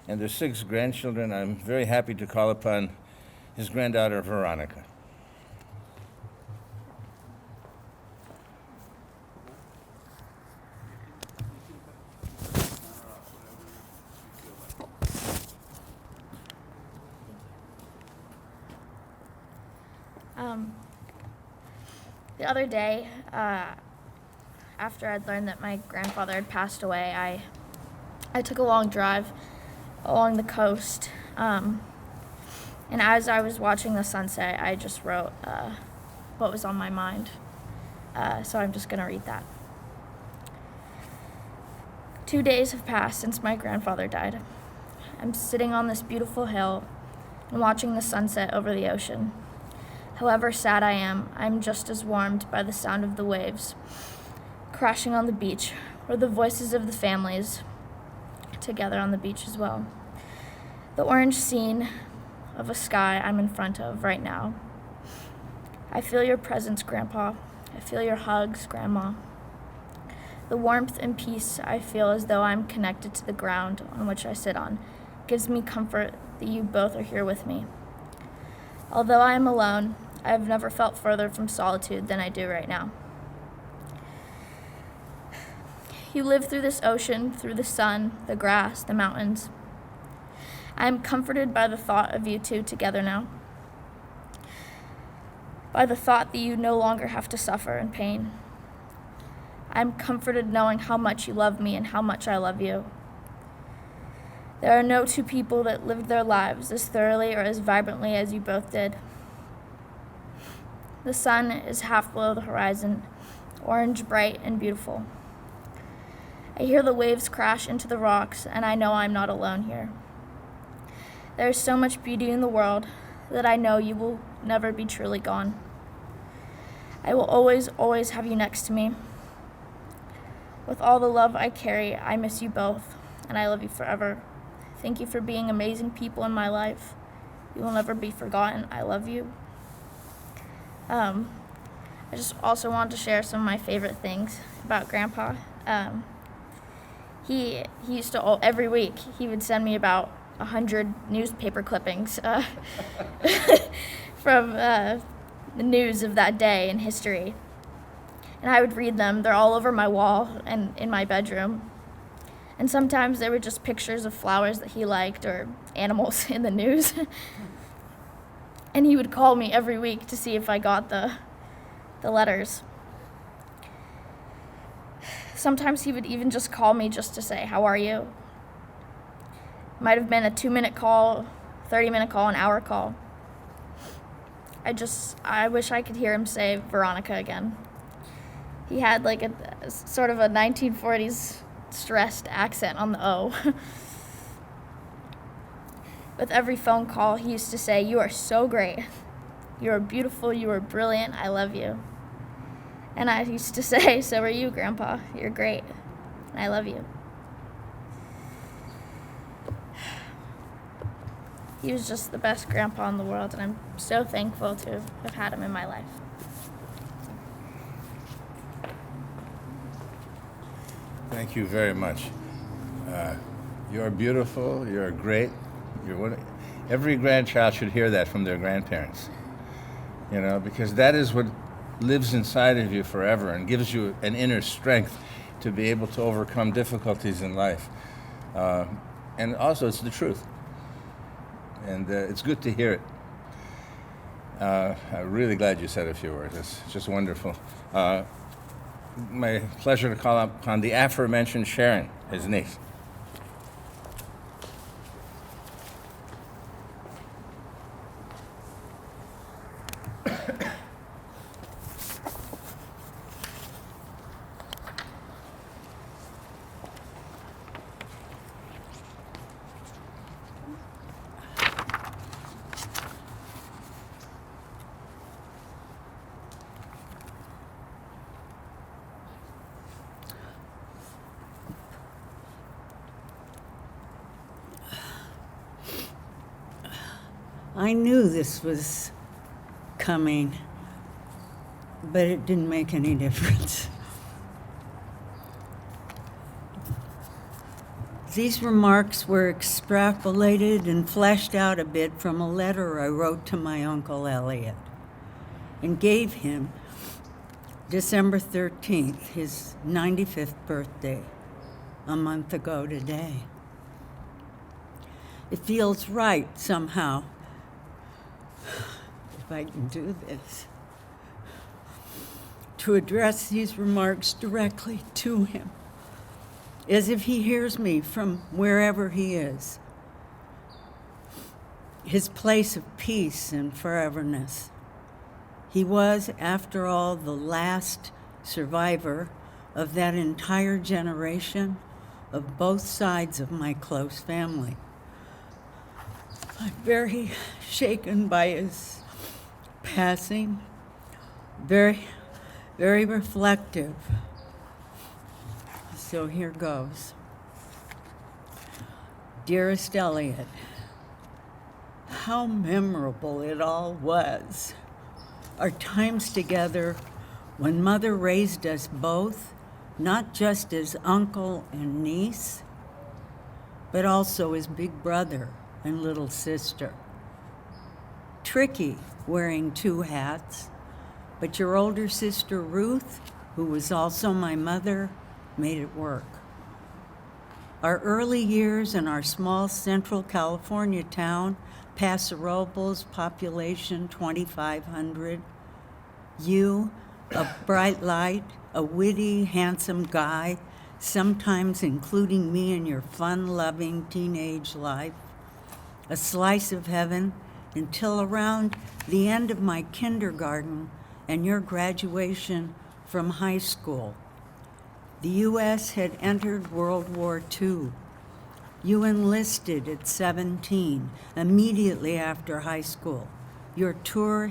And there's 6 grandchildren. I'm very happy to call upon his granddaughter, Veronica. The other day, after I'd learned that my grandfather had passed away, I took a long drive along the coast, and as I was watching the sunset, I just wrote what was on my mind, so I'm just going to read that. 2 days have passed since my grandfather died. I'm sitting on this beautiful hill and watching the sunset over the ocean. However sad I am, I'm just as warmed by the sound of the waves crashing on the beach, or the voices of the families together on the beach as well. The orange scene of a sky I'm in front of right now. I feel your presence, Grandpa. I feel your hugs, Grandma. The warmth and peace I feel as though I'm connected to the ground on which I sit on gives me comfort that you both are here with me. Although I am alone, I have never felt further from solitude than I do right now. You live through this ocean, through the sun, the grass, the mountains. I am comforted by the thought of you two together now, by the thought that you no longer have to suffer in pain. I am comforted knowing how much you love me and how much I love you. There are no two people that lived their lives as thoroughly or as vibrantly as you both did. The sun is half below the horizon, orange, bright, and beautiful. I hear the waves crash into the rocks, and I know I'm not alone here. There is so much beauty in the world that I know you will never be truly gone. I will always, always have you next to me. With all the love I carry, I miss you both, and I love you forever. Thank you for being amazing people in my life. You will never be forgotten. I love you. I just also wanted to share some of my favorite things about Grandpa. He used to, every week, he would send me about 100 newspaper clippings from the news of that day in history. And I would read them. They're all over my wall and in my bedroom. And sometimes they were just pictures of flowers that he liked or animals in the news. And he would call me every week to see if I got the letters. Sometimes he would even just call me just to say, "How are you?" Might have been a 2-minute call, 30-minute call, an hour call. I wish I could hear him say Veronica again. He had like a sort of a 1940s stressed accent on the O. With every phone call, he used to say, "You are so great. You are beautiful. You are brilliant. I love you." And I used to say, "So are you, Grandpa. You're great. And I love you." He was just the best grandpa in the world, and I'm so thankful to have had him in my life. Thank you very much. You're beautiful, you're great. Every grandchild should hear that from their grandparents, because that is what lives inside of you forever and gives you an inner strength to be able to overcome difficulties in life. And also, it's the truth. And it's good to hear it. I'm really glad you said a few words. It's just wonderful. My pleasure to call upon the aforementioned Sharon, his niece. I knew this was coming, but it didn't make any difference. These remarks were extrapolated and fleshed out a bit from a letter I wrote to my uncle Elliot and gave him December 13th, his 95th birthday, a month ago today. It feels right somehow, if I can do this, to address these remarks directly to him, as if he hears me from wherever he is, his place of peace and foreverness. He was, after all, the last survivor of that entire generation of both sides of my close family. I'm very shaken by his passing, very, very reflective. So here goes. Dearest Elliot, how memorable it all was. Our times together when Mother raised us both, not just as uncle and niece, but also as big brother and little sister. Tricky wearing two hats, but your older sister Ruth, who was also my mother, made it work. Our early years in our small Central California town, Paso Robles, population 2,500. You, a bright light, a witty, handsome guy, sometimes including me in your fun-loving teenage life. A slice of heaven until around the end of my kindergarten and your graduation from high school. The U.S. had entered World War II. You enlisted at 17, immediately after high school. Your tour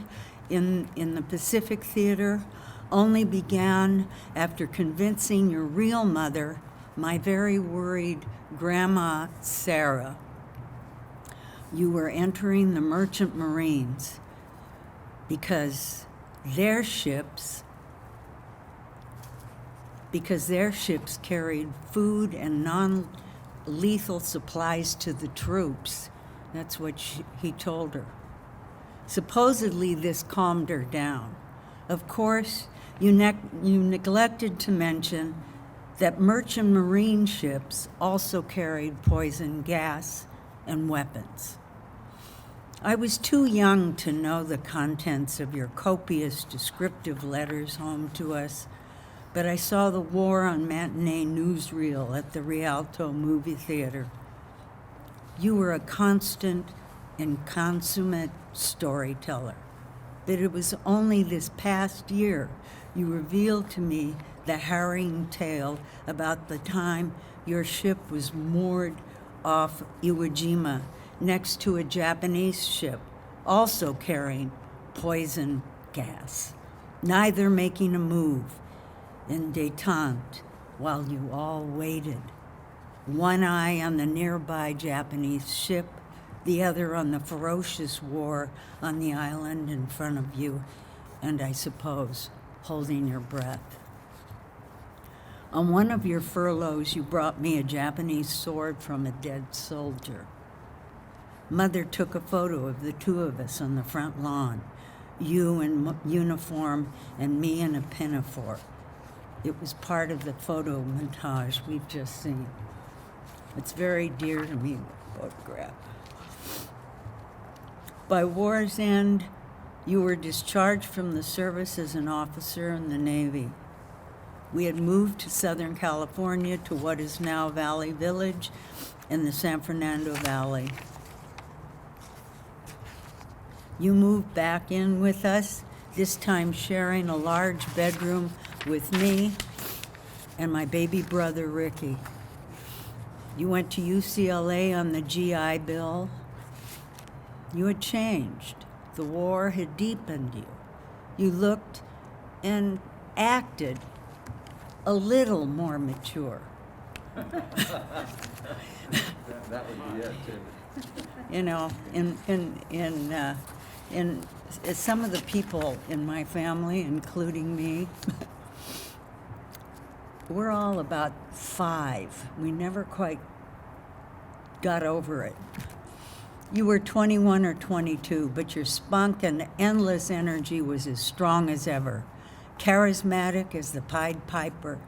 in the Pacific Theater only began after convincing your real mother, my very worried Grandma Sarah, you were entering the Merchant Marines because their ships carried food and non-lethal supplies to the troops. That's what he told her. Supposedly this calmed her down. Of course, you neglected to mention that merchant marine ships also carried poison gas and weapons. I was too young to know the contents of your copious descriptive letters home to us, but I saw the war on matinee newsreel at the Rialto movie theater. You were a constant and consummate storyteller, but it was only this past year you revealed to me the harrowing tale about the time your ship was moored off Iwo Jima next to a Japanese ship, also carrying poison gas, neither making a move in détente while you all waited. One eye on the nearby Japanese ship, the other on the ferocious war on the island in front of you, and I suppose holding your breath. On one of your furloughs, you brought me a Japanese sword from a dead soldier. Mother took a photo of the two of us on the front lawn, you in uniform and me in a pinafore. It was part of the photo montage we've just seen. It's very dear to me, the photograph. By war's end, you were discharged from the service as an officer in the Navy. We had moved to Southern California to what is now Valley Village in the San Fernando Valley. You moved back in with us, this time sharing a large bedroom with me and my baby brother, Ricky. You went to UCLA on the GI Bill. You had changed. The war had deepened you. You looked and acted a little more mature. That would be it, too. You know, in some of the people in my family, including me, we're all about 5. We never quite got over it. You were 21 or 22, but your spunk and endless energy was as strong as ever. Charismatic as the Pied Piper.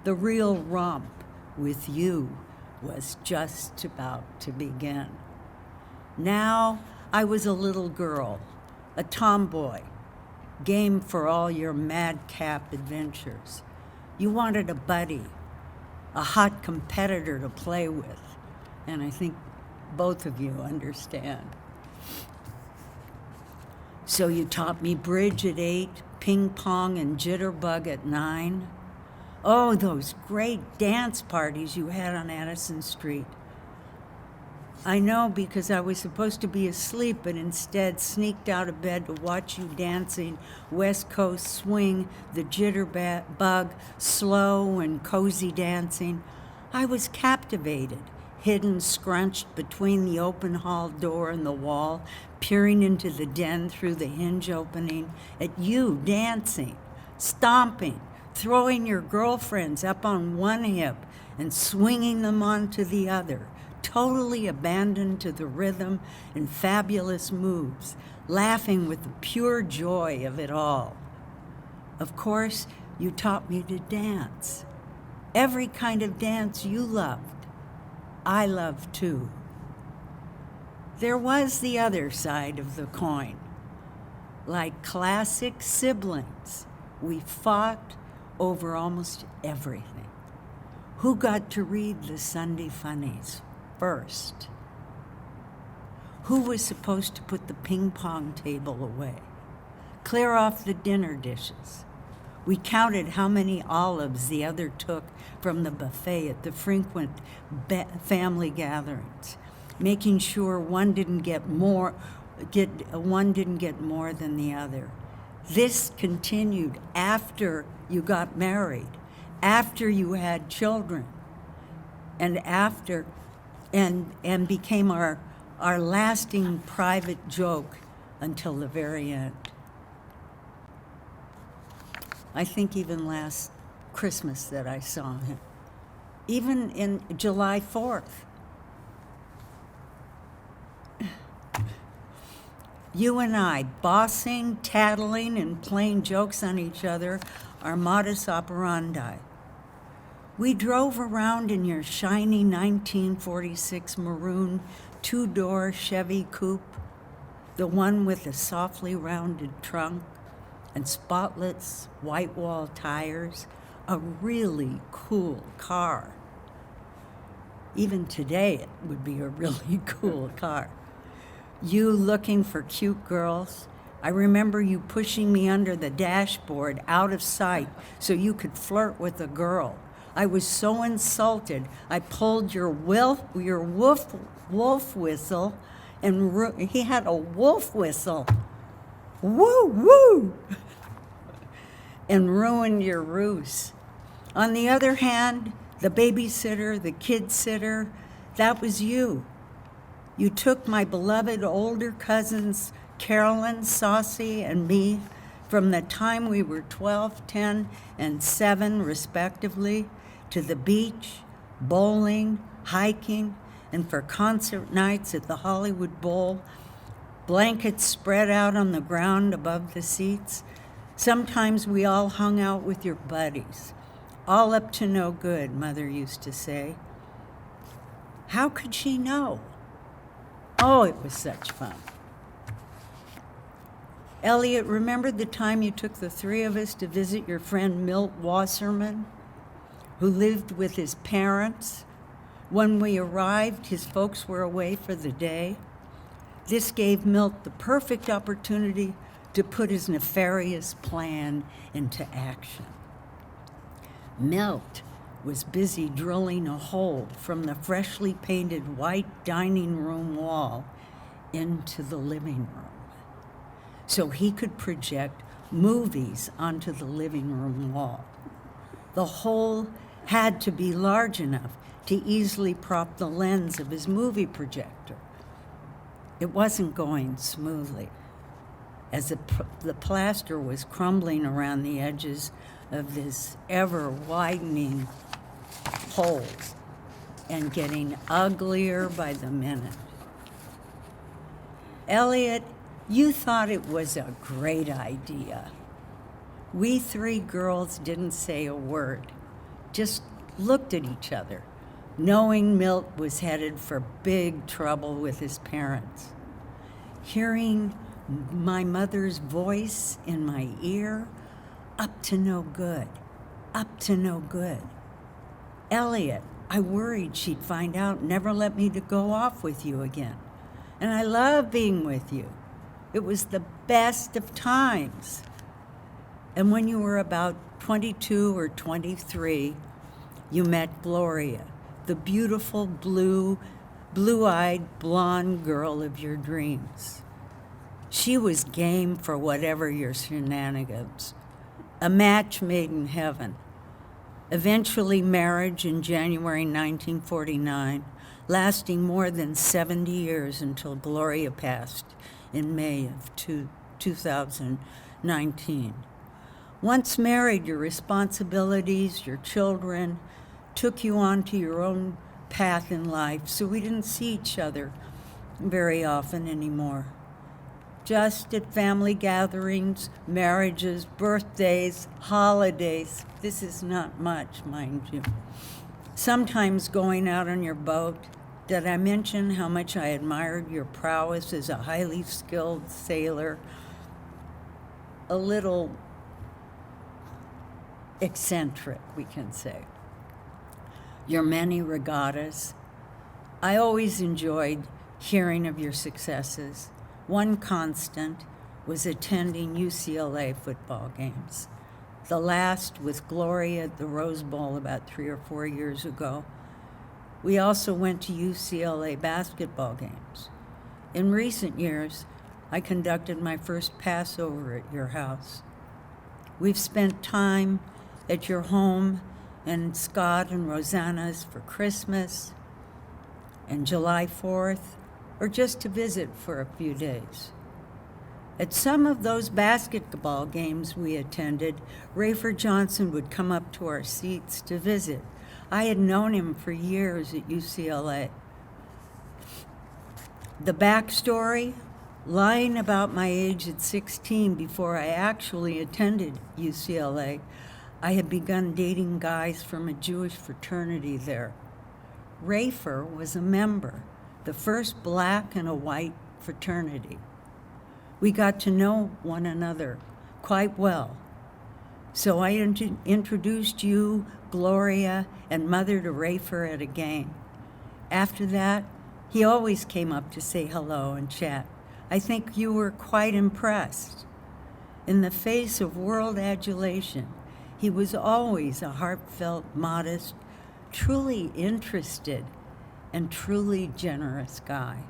The real romp with you was just about to begin. Now I was a little girl, a tomboy, game for all your madcap adventures. You wanted a buddy, a hot competitor to play with, and I think both of you understand. So you taught me bridge at 8, ping pong and jitterbug at 9. Oh, those great dance parties you had on Addison Street. I know because I was supposed to be asleep, but instead sneaked out of bed to watch you dancing West Coast swing, the jitterbug, slow and cozy dancing. I was captivated, hidden, scrunched between the open hall door and the wall, peering into the den through the hinge opening, at you dancing, stomping, throwing your girlfriends up on one hip and swinging them onto the other, totally abandoned to the rhythm and fabulous moves, laughing with the pure joy of it all. Of course, you taught me to dance. Every kind of dance you loved, I loved too. There was the other side of the coin. Like classic siblings, we fought over almost everything. Who got to read the Sunday funnies first? Who was supposed to put the ping pong table away? Clear off the dinner dishes? We counted how many olives the other took from the buffet at the frequent family gatherings, making sure one didn't get more than the other. This continued after you got married, after you had children, and after and became our lasting private joke until the very end. I think even last Christmas that I saw him, even in July 4th. You and I, bossing, tattling, and playing jokes on each other, our modus operandi. We drove around in your shiny 1946 maroon 2-door Chevy coupe, the one with a softly rounded trunk and spotless white wall tires, a really cool car. Even today, it would be a really cool car. You looking for cute girls. I remember you pushing me under the dashboard out of sight so you could flirt with a girl. I was so insulted, I pulled your wolf whistle and he had a wolf whistle. Woo, woo! And ruined your ruse. On the other hand, the babysitter, the kid sitter, that was you. You took my beloved older cousins, Carolyn, Saucy, and me, from the time we were 12, 10, and 7, respectively, to the beach, bowling, hiking, and for concert nights at the Hollywood Bowl, blankets spread out on the ground above the seats. Sometimes we all hung out with your buddies. All up to no good, Mother used to say. How could she know? Oh, it was such fun. Elliot, remember the time you took the 3 of us to visit your friend Milt Wasserman, who lived with his parents? When we arrived, his folks were away for the day. This gave Milt the perfect opportunity to put his nefarious plan into action. Milt was busy drilling a hole from the freshly painted white dining room wall into the living room so he could project movies onto the living room wall. The hole had to be large enough to easily prop the lens of his movie projector. It wasn't going smoothly, as the plaster was crumbling around the edges of this ever-widening hole and getting uglier by the minute. Elliot, you thought it was a great idea. We 3 girls didn't say a word, just looked at each other, knowing Milt was headed for big trouble with his parents. Hearing my mother's voice in my ear, up to no good, up to no good. Elliot, I worried she'd find out and never let me to go off with you again. And I love being with you. It was the best of times. And when you were about 22 or 23, you met Gloria, the beautiful blue-eyed blonde girl of your dreams. She was game for whatever your shenanigans. A match made in heaven. Eventually marriage in January 1949, lasting more than 70 years until Gloria passed in May of 2019. Once married, your responsibilities, your children, took you onto your own path in life, so we didn't see each other very often anymore. Just at family gatherings, marriages, birthdays, holidays. This is not much, mind you. Sometimes going out on your boat. Did I mention how much I admired your prowess as a highly skilled sailor? A little eccentric, we can say. Your many regattas. I always enjoyed hearing of your successes. One constant was attending UCLA football games. The last with Gloria at the Rose Bowl about 3 or 4 years ago. We also went to UCLA basketball games. In recent years, I conducted my first Passover at your house. We've spent time at your home and Scott and Rosanna's for Christmas and July 4th, or just to visit for a few days. At some of those basketball games we attended, Rafer Johnson would come up to our seats to visit. I had known him for years at UCLA. The backstory, lying about my age at 16 before I actually attended UCLA, I had begun dating guys from a Jewish fraternity there. Rafer was a member, the first black and a white fraternity. We got to know one another quite well. So I introduced you, Gloria, and Mother to Rafer at a game. After that, he always came up to say hello and chat. I think you were quite impressed. In the face of world adulation, he was always a heartfelt, modest, truly interested, and truly generous guy.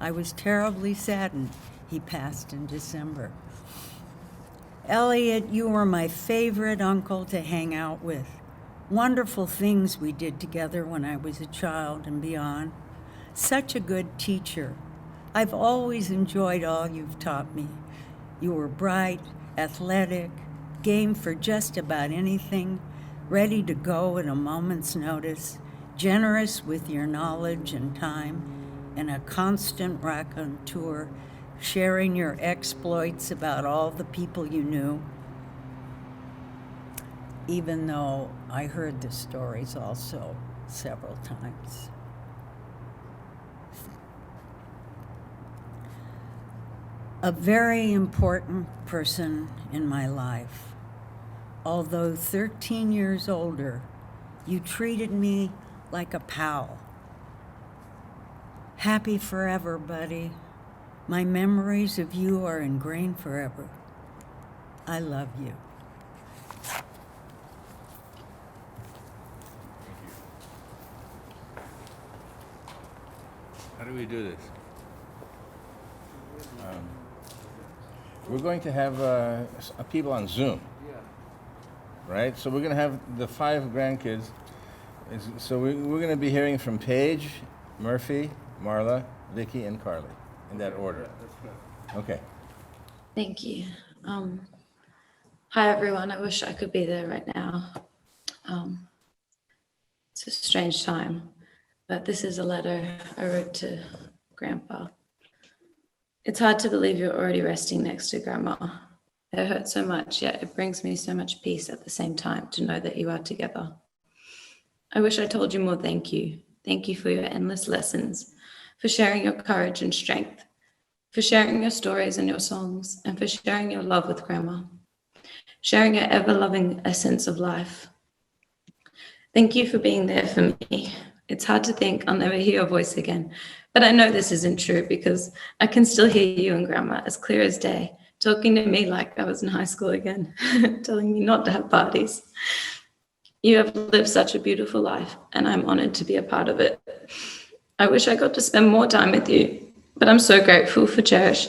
I was terribly saddened he passed in December. Elliot, you were my favorite uncle to hang out with. Wonderful things we did together when I was a child and beyond. Such a good teacher. I've always enjoyed all you've taught me. You were bright, athletic, game for just about anything, ready to go at a moment's notice, generous with your knowledge and time, and a constant raconteur, sharing your exploits about all the people you knew. Even though I heard the stories also several times. A very important person in my life. Although 13 years older, you treated me like a pal. Happy forever, buddy. My memories of you are ingrained forever. I love you. How do we do this? We're going to have people on Zoom, right? So we're going to have the 5 grandkids. So we're going to be hearing from Paige, Murphy, Marla, Vicky, and Carly, in that order. Okay. Thank you. Hi, everyone. I wish I could be there right now. It's a strange time, but this is a letter I wrote to Grandpa. It's hard to believe you're already resting next to Grandma. It hurts so much, yet it brings me so much peace at the same time to know that you are together. I wish I told you more thank you. Thank you for your endless lessons, for sharing your courage and strength, for sharing your stories and your songs, and for sharing your love with Grandma, sharing your ever-loving essence of life. Thank you for being there for me. It's hard to think I'll never hear your voice again, but I know this isn't true because I can still hear you and Grandma as clear as day, talking to me like I was in high school again, telling me not to have parties. You have lived such a beautiful life, and I'm honored to be a part of it. I wish I got to spend more time with you, but I'm so grateful to cherish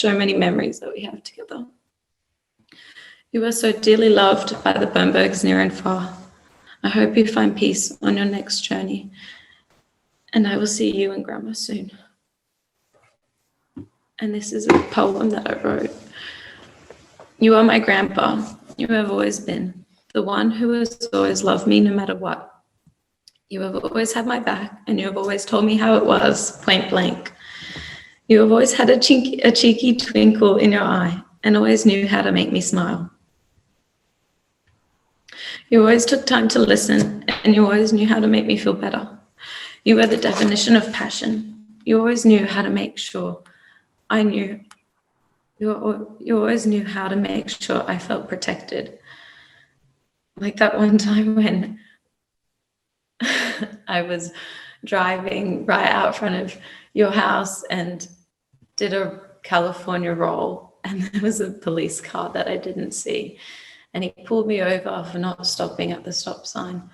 so many memories that we have together. You are so dearly loved by the Birnbergs near and far. I hope you find peace on your next journey, and I will see you and Grandma soon. And this is a poem that I wrote. You are my grandpa. You have always been the one who has always loved me no matter what. You have always had my back, and you have always told me how it was, point blank. You have always had a cheeky twinkle in your eye and always knew how to make me smile. You always took time to listen, and you always knew how to make me feel better. You were the definition of passion. You always knew how to make sure I knew. You always knew how to make sure I felt protected. Like that one time when I was driving right out front of your house and did a California roll, and there was a police car that I didn't see. And he pulled me over for not stopping at the stop sign.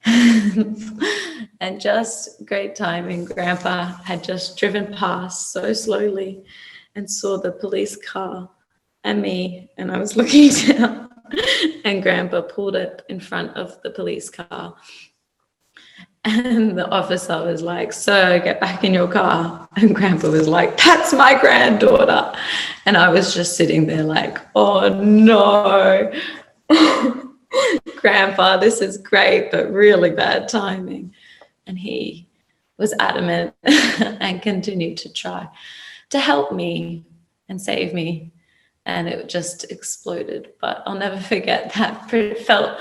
And just great timing, Grandpa had just driven past so slowly and saw the police car and me, and I was looking down, and Grandpa pulled up in front of the police car. And the officer was like, "Sir, get back in your car." And Grandpa was like, "That's my granddaughter." And I was just sitting there like, oh no. Grandpa, this is great, but really bad timing. And he was adamant and continued to try to help me and save me. And it just exploded. But I'll never forget that felt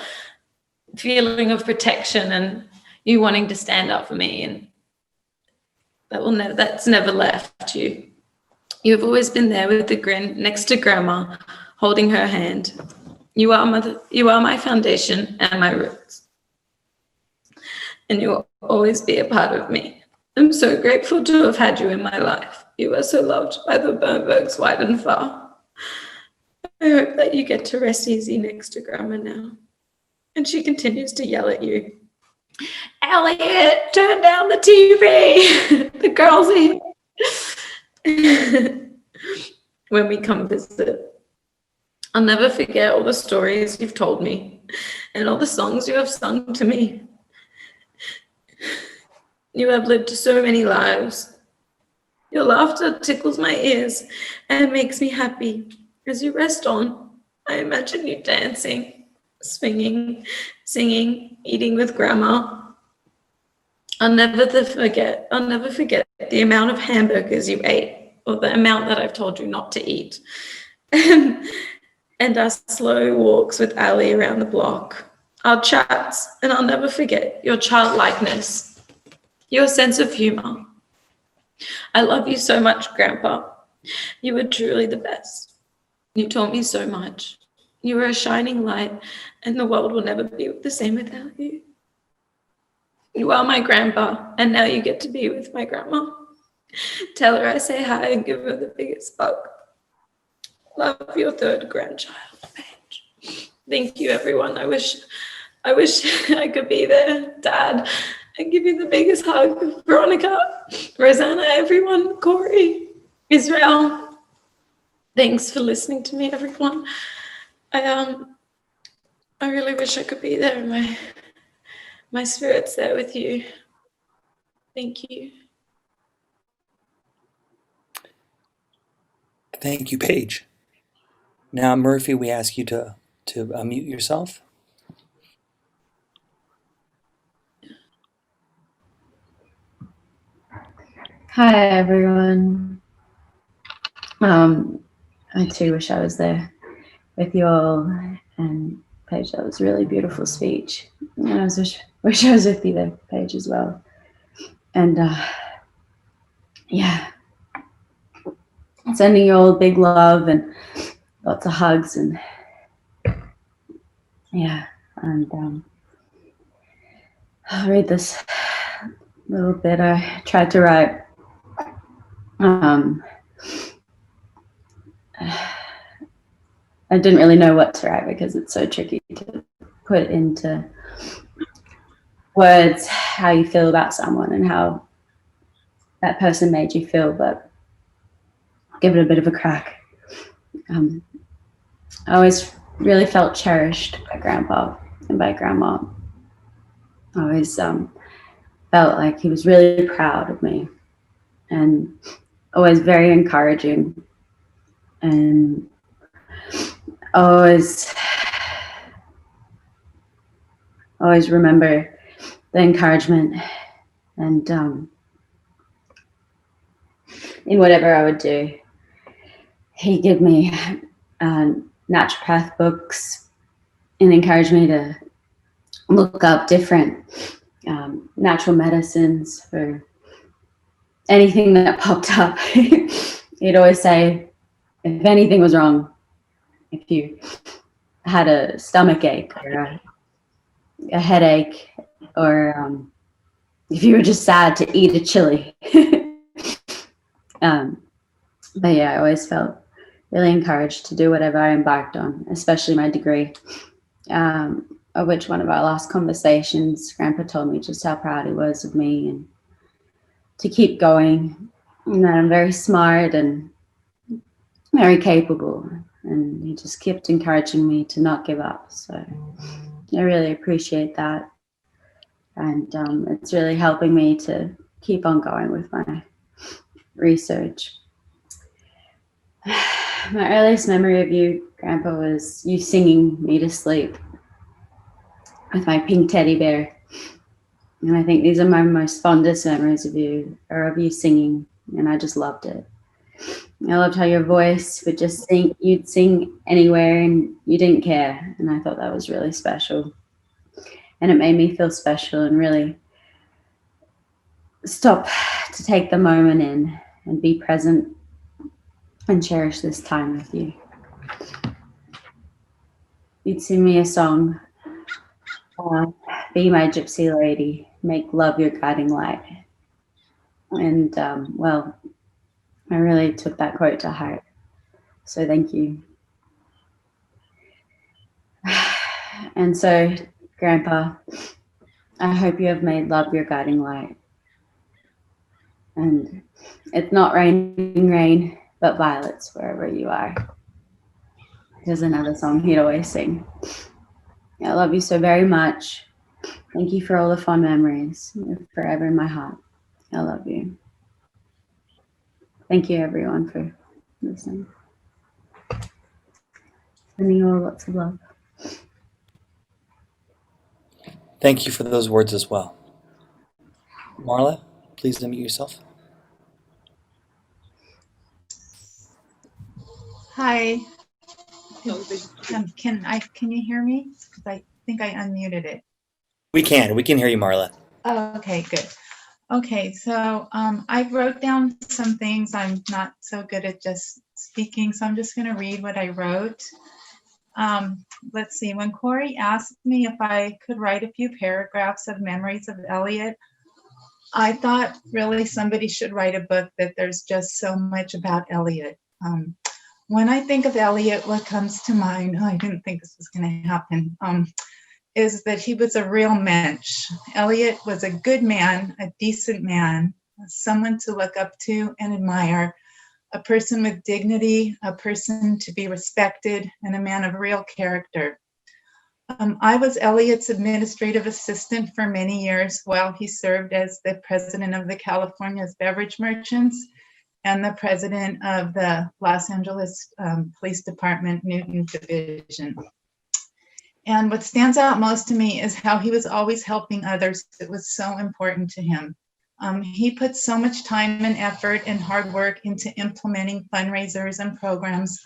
feeling of protection and you wanting to stand up for me. And that's never left you. You have always been there with the grin next to Grandma, holding her hand. You are my foundation and my roots. And you will always be a part of me. I'm so grateful to have had you in my life. You are so loved by the Birnbergs wide and far. I hope that you get to rest easy next to Grandma now. And she continues to yell at you. Elliot, turn down the TV. The girls are here. When we come visit, I'll never forget all the stories you've told me and all the songs you have sung to me. You have lived so many lives. Your laughter tickles my ears and makes me happy. As you rest on, I imagine you dancing, swinging, singing, eating with Grandma. I'll never forget the amount of hamburgers you ate, or the amount that I've told you not to eat. And our slow walks with Ali around the block, our chats, and I'll never forget your childlikeness, your sense of humor. I love you so much, Grandpa. You were truly the best. You taught me so much. You were a shining light, and the world will never be the same without you. You are my grandpa, and now you get to be with my grandma. Tell her I say hi and give her the biggest hug. Love your third grandchild, Paige. Thank you, everyone. I wish I could be there, Dad, and give you the biggest hug. Veronica, Rosanna, everyone, Corey, Israel. Thanks for listening to me, everyone. I really wish I could be there. My spirit's there with you. Thank you. Thank you, Paige. Now, Murphy, we ask you to unmute yourself. Hi, everyone. I too wish I was there with you all. And Paige, that was a really beautiful speech. And I wish I was with you there, Paige, as well. And yeah, sending you all big love and lots of hugs. And yeah, and I'll read this little bit I tried to write. I didn't really know what to write because it's so tricky to put into words how you feel about someone and how that person made you feel, but I'll give it a bit of a crack. I always really felt cherished by Grandpa and by Grandma. I always felt like he was really proud of me and always very encouraging, and always remember the encouragement, and in whatever I would do, he'd give me naturopath books and encourage me to look up different natural medicines for anything that popped up. He'd always say, if anything was wrong, if you had a stomach ache or a headache, or if you were just sad, to eat a chili. But yeah, I always felt really encouraged to do whatever I embarked on, especially my degree, of which one of our last conversations, Grandpa told me just how proud he was of me and to keep going, and that I'm very smart and very capable. And he just kept encouraging me to not give up. So I really appreciate that. And it's really helping me to keep on going with my research. My earliest memory of you, Grandpa, was you singing me to sleep with my pink teddy bear. And I think these are my most fondest memories of you, or of you singing, and I just loved it. I loved how your voice would just sing, you'd sing anywhere and you didn't care, and I thought that was really special. And it made me feel special and really stop to take the moment in and be present and cherish this time with you. You'd sing me a song, Be My Gypsy Lady, Make Love Your Guiding Light. And well, I really took that quote to heart. So thank you. And so, Grandpa, I hope you have made love your guiding light. And it's not raining rain, but violets wherever you are. There's another song he'd always sing. I love you so very much. Thank you for all the fond memories. You're forever in my heart. I love you. Thank you, everyone, for listening. Sending you all lots of love. Thank you for those words as well. Marla, please unmute yourself. Hi. Can you hear me? Because I think I unmuted it. We can hear you, Marla. Oh, okay, good. Okay, so I wrote down some things. I'm not so good at just speaking, so I'm just going to read what I wrote. Let's see. When Corey asked me if I could write a few paragraphs of memories of Elliot, I thought really somebody should write a book that there's just so much about Elliot. When I think of Elliot, what comes to mind, I didn't think this was going to happen, is that he was a real mensch. Elliot was a good man, a decent man, someone to look up to and admire, a person with dignity, a person to be respected, and a man of real character. I was Elliot's administrative assistant for many years while he served as the president of the California's Beverage Merchants and the president of the Los Angeles Police Department Newton Division. And what stands out most to me is how he was always helping others. It was so important to him. He put so much time and effort and hard work into implementing fundraisers and programs,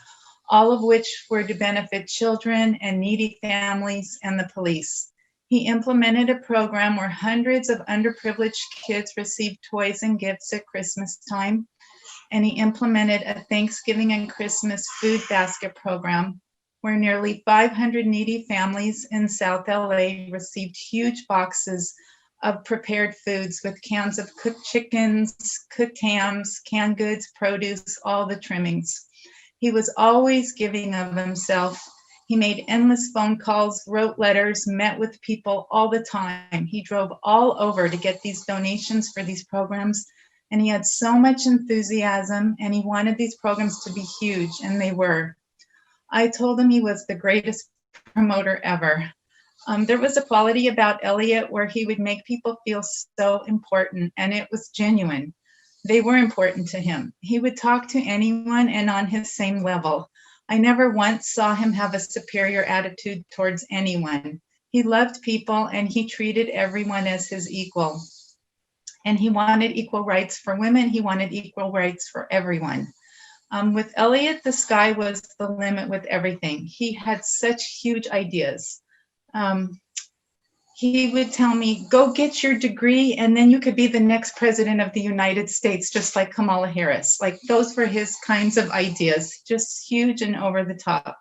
all of which were to benefit children and needy families and the police. He implemented a program where hundreds of underprivileged kids received toys and gifts at Christmas time. And he implemented a Thanksgiving and Christmas food basket program where nearly 500 needy families in South LA received huge boxes of prepared foods with cans of cooked chickens, cooked hams, canned goods, produce, all the trimmings. He was always giving of himself. He made endless phone calls, wrote letters, met with people all the time. He drove all over to get these donations for these programs. And he had so much enthusiasm, and he wanted these programs to be huge, and they were. I told him he was the greatest promoter ever. There was a quality about Elliot where he would make people feel so important, and it was genuine. They were important to him. He would talk to anyone and on his same level. I never once saw him have a superior attitude towards anyone. He loved people, and he treated everyone as his equal. And he wanted equal rights for women. He wanted equal rights for everyone. With Elliot, the sky was the limit with everything. He had such huge ideas. He would tell me, go get your degree, and then you could be the next president of the United States, just like Kamala Harris. Like, those were his kinds of ideas, just huge and over the top.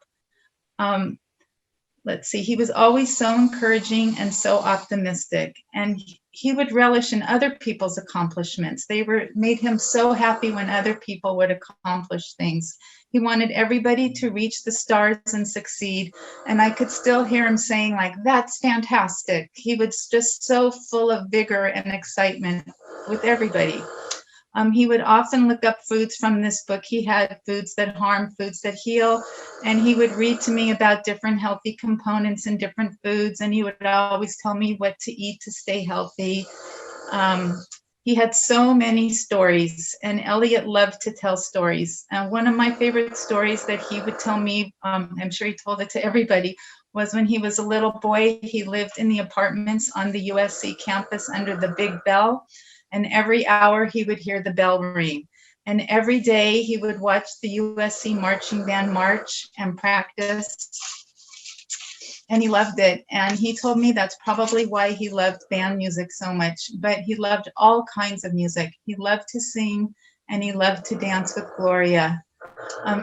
Let's see, he was always so encouraging and so optimistic, and he would relish in other people's accomplishments. They made him so happy when other people would accomplish things. He wanted everybody to reach the stars and succeed, and I could still hear him saying, like, that's fantastic. He was just so full of vigor and excitement with everybody. He would often look up foods from this book. He had Foods That Harm, Foods That Heal, and he would read to me about different healthy components in different foods, and he would always tell me what to eat to stay healthy. He had so many stories, and Elliot loved to tell stories. And one of my favorite stories that he would tell me, I'm sure he told it to everybody, was when he was a little boy. He lived in the apartments on the USC campus under the Big Bell. And every hour he would hear the bell ring. And every day he would watch the USC marching band march and practice. And he loved it. And he told me that's probably why he loved band music so much. But he loved all kinds of music. He loved to sing, and he loved to dance with Gloria.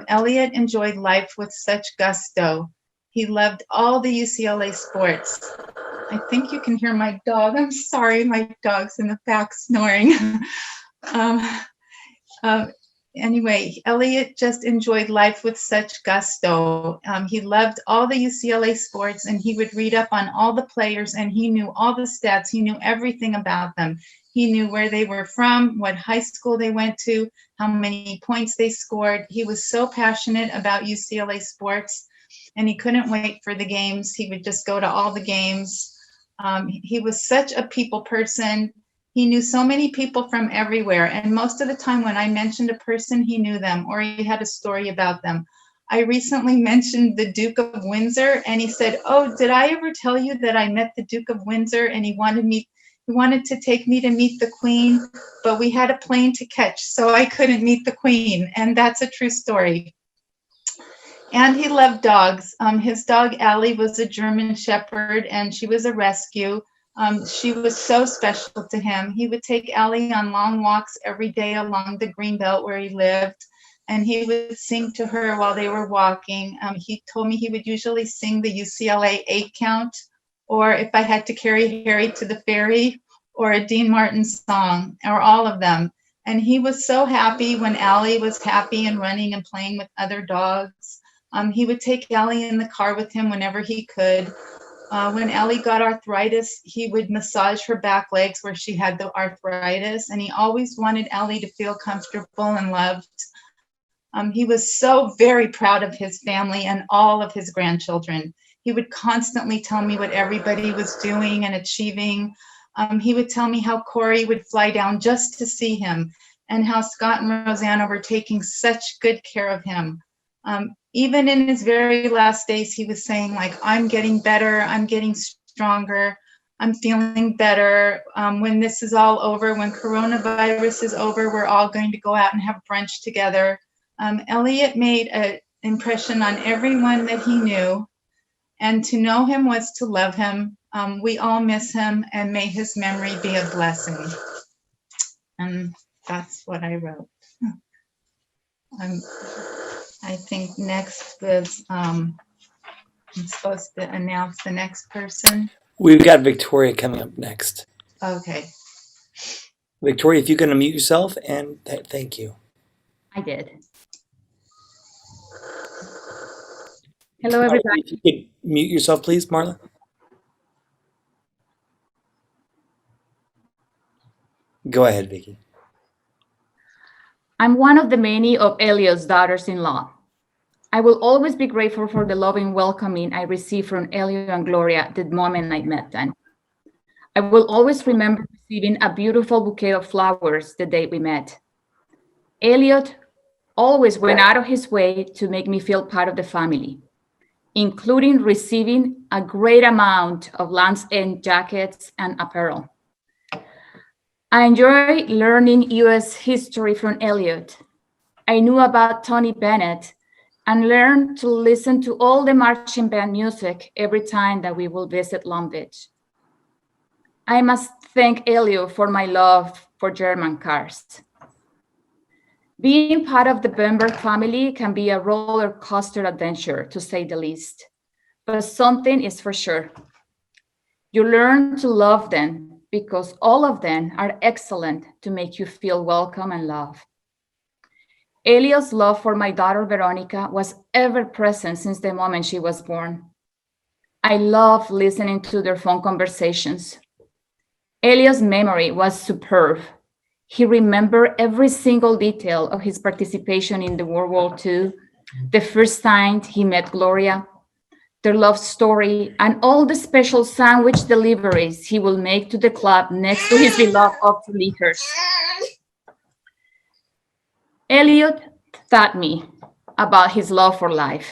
Elliot enjoyed life with such gusto. He loved all the UCLA sports. I think you can hear my dog. I'm sorry, my dog's in the back snoring. Anyway, Elliot just enjoyed life with such gusto. He loved all the UCLA sports, and he would read up on all the players, and he knew all the stats. He knew everything about them. He knew where they were from, what high school they went to, how many points they scored. He was so passionate about UCLA sports, and he couldn't wait for the games. He would just go to all the games. He was such a people person. He knew so many people from everywhere, and most of the time when I mentioned a person, he knew them or he had a story about them. I recently mentioned the Duke of Windsor, and he said, "Oh, did I ever tell you that I met the Duke of Windsor?" And he wanted to take me to meet the Queen, but we had a plane to catch, so I couldn't meet the Queen, and that's a true story. And he loved dogs. His dog Allie was a German Shepherd, and she was a rescue. She was so special to him. He would take Allie on long walks every day along the greenbelt where he lived, and he would sing to her while they were walking. He told me he would usually sing the UCLA 8 count, or if I had to carry Harry to the ferry, or a Dean Martin song, or all of them. And he was so happy when Allie was happy and running and playing with other dogs. He would take Allie in the car with him whenever he could. When Ellie got arthritis, he would massage her back legs where she had the arthritis, and he always wanted Ellie to feel comfortable and loved. He was so very proud of his family and all of his grandchildren. He would constantly tell me what everybody was doing and achieving. He would tell me how Corey would fly down just to see him, and how Scott and Rosanna were taking such good care of him. Even in his very last days, he was saying, like, "I'm getting better, I'm getting stronger, I'm feeling better. When this is all over, when coronavirus is over, we're all going to go out and have brunch together." Elliot made an impression on everyone that he knew, and to know him was to love him. We all miss him, and may his memory be a blessing. And that's what I wrote. I think next is, I'm supposed to announce the next person. We've got Victoria coming up next. Okay. Victoria, if you can unmute yourself, and thank you. I did. Hello, everybody. If you could mute yourself, please, Marla. Go ahead, Vicki. I'm one of the many of Elliot's daughters-in-law. I will always be grateful for the loving welcoming I received from Elliot and Gloria the moment I met them. I will always remember receiving a beautiful bouquet of flowers the day we met. Elliot always went out of his way to make me feel part of the family, including receiving a great amount of Land's End jackets and apparel. I enjoy learning U.S. history from Elliot. I knew about Tony Bennett and learned to listen to all the marching band music every time that we will visit Long Beach. I must thank Elliot for my love for German cars. Being part of the Birnberg family can be a roller coaster adventure, to say the least. But something is for sure. You learn to love them because all of them are excellent to make you feel welcome and loved. Elliot's love for my daughter Veronica was ever present since the moment she was born. I loved listening to their phone conversations. Elliot's memory was superb. He remembered every single detail of his participation in the World War II, the first time he met Gloria, their love story, and all the special sandwich deliveries he will make to the club next to his beloved Lickers. Elliot taught me about his love for life.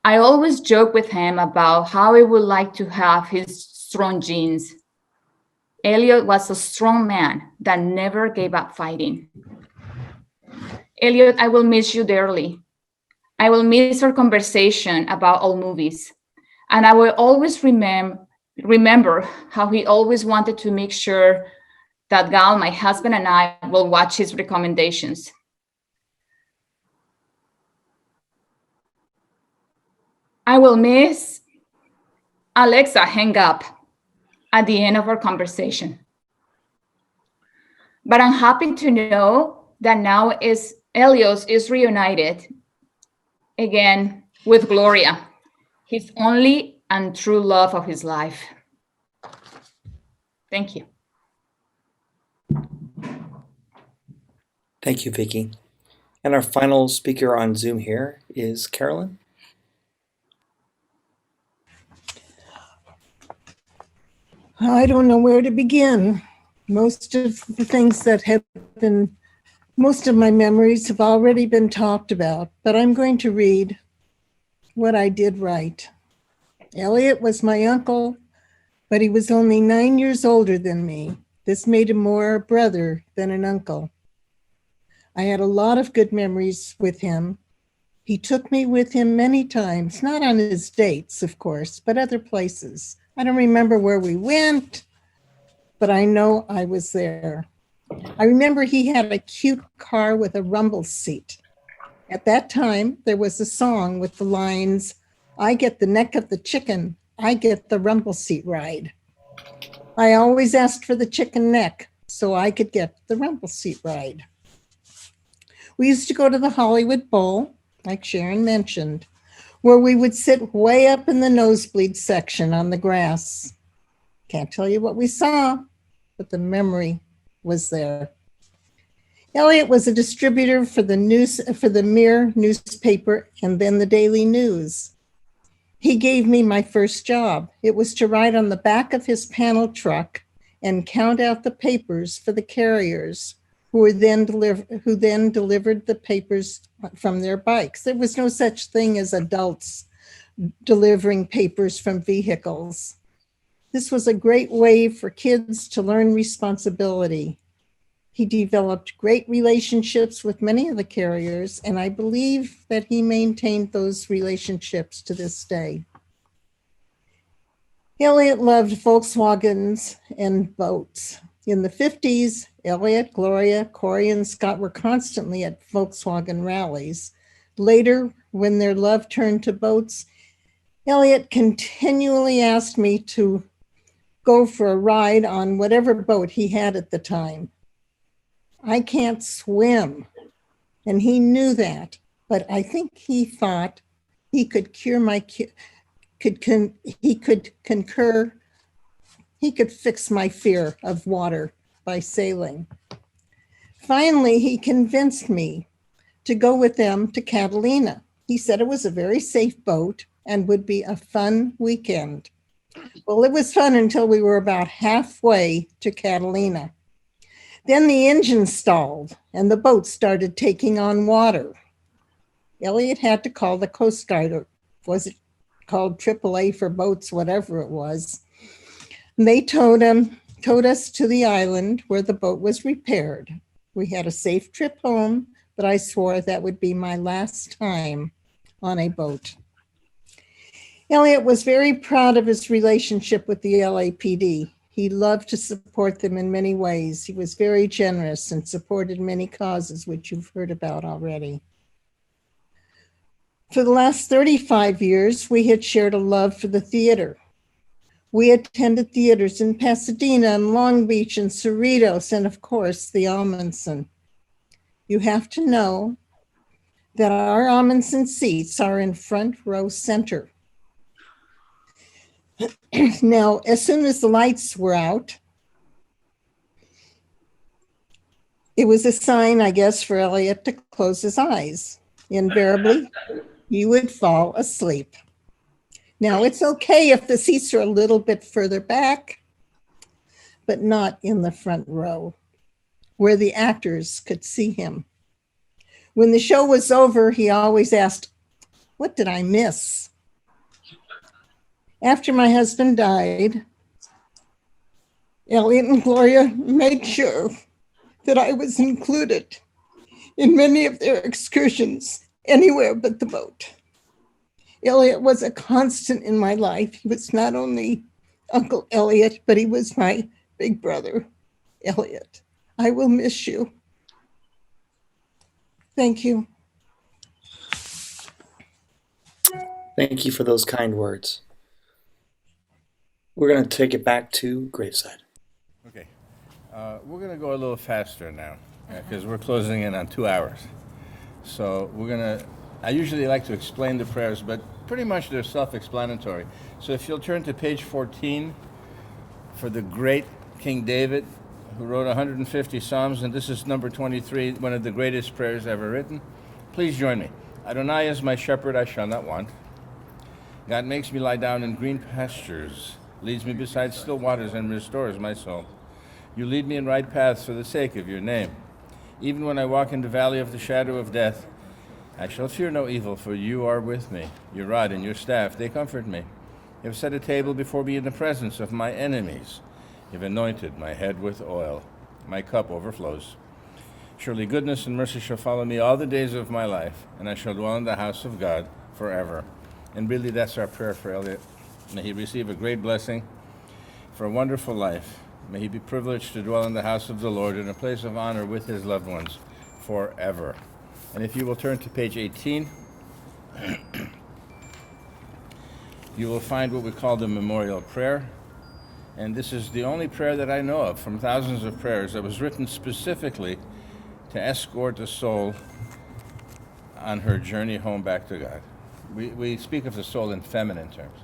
I always joke with him about how he would like to have his strong genes. Elliot was a strong man that never gave up fighting. Elliot, I will miss you dearly. I will miss our conversation about old movies. And I will always remember how he always wanted to make sure that Gal, my husband, and I will watch his recommendations. I will miss Alexa, hang up at the end of our conversation. But I'm happy to know that now is Elios is reunited again with Gloria, his only and true love of his life. Thank you. Thank you, Vicki. And our final speaker on Zoom here is Carolyn. I don't know where to begin. Most of the things that have been, most of my memories have already been talked about, but I'm going to read what I did write. Elliot was my uncle, but he was only 9 years older than me. This made him more a brother than an uncle. I had a lot of good memories with him. He took me with him many times, not on his dates, of course, but other places. I don't remember where we went, but I know I was there. I remember he had a cute car with a rumble seat. At that time, there was a song with the lines, "I get the neck of the chicken, I get the rumble seat ride." I always asked for the chicken neck so I could get the rumble seat ride. We used to go to the Hollywood Bowl, like Sharon mentioned, where we would sit way up in the nosebleed section on the grass. Can't tell you what we saw, but the memory was there. Elliot was a distributor for the Mirror newspaper and then the Daily News. He gave me my first job. It was to ride on the back of his panel truck and count out the papers for the carriers who then delivered the papers from their bikes. There was no such thing as adults delivering papers from vehicles. This was a great way for kids to learn responsibility. He developed great relationships with many of the carriers, and I believe that he maintained those relationships to this day. Elliot loved Volkswagens and boats. In the 50s, Elliot, Gloria, Corey, and Scott were constantly at Volkswagen rallies. Later, when their love turned to boats, Elliot continually asked me to go for a ride on whatever boat he had at the time. I can't swim, and he knew that, but I think he thought he could fix my fear of water by sailing. Finally, he convinced me to go with them to Catalina. He said it was a very safe boat and would be a fun weekend. Well, it was fun until we were about halfway to Catalina. Then the engine stalled and the boat started taking on water. Elliot had to call the Coast Guard, or was it called AAA for boats, whatever it was. And they towed us to the island where the boat was repaired. We had a safe trip home, but I swore that would be my last time on a boat. Elliot was very proud of his relationship with the LAPD. He loved to support them in many ways. He was very generous and supported many causes, which you've heard about already. For the last 35 years, we had shared a love for the theater. We attended theaters in Pasadena and Long Beach and Cerritos, and of course, the Amundsen. You have to know that our Amundsen seats are in front row center. Now, as soon as the lights were out, it was a sign, I guess, for Elliot to close his eyes. Invariably, he would fall asleep. Now, it's okay if the seats are a little bit further back, but not in the front row, where the actors could see him. When the show was over, he always asked, "What did I miss?" After my husband died, Elliot and Gloria made sure that I was included in many of their excursions anywhere but the boat. Elliot was a constant in my life. He was not only Uncle Elliot, but he was my big brother, Elliot. I will miss you. Thank you. Thank you for those kind words. We're going to take it back to Graveside. Okay. We're going to go a little faster now because we're closing in on 2 hours. So I usually like to explain the prayers, but pretty much they're self-explanatory. So if you'll turn to page 14 for the great King David, who wrote 150 Psalms, and this is number 23, one of the greatest prayers ever written. Please join me. Adonai is my shepherd, I shall not want. God makes me lie down in green pastures, leads me beside still waters, and restores my soul. You lead me in right paths for the sake of your name. Even when I walk in the valley of the shadow of death, I shall fear no evil, for you are with me. Your rod and your staff, they comfort me. You have set a table before me in the presence of my enemies. You have anointed my head with oil. My cup overflows. Surely goodness and mercy shall follow me all the days of my life, and I shall dwell in the house of God forever. And really, that's our prayer for Elliot. May he receive a great blessing for a wonderful life. May he be privileged to dwell in the house of the Lord in a place of honor with his loved ones forever. And if you will turn to page 18, you will find what we call the memorial prayer. And this is the only prayer that I know of from thousands of prayers that was written specifically to escort a soul on her journey home back to God. We speak of the soul in feminine terms.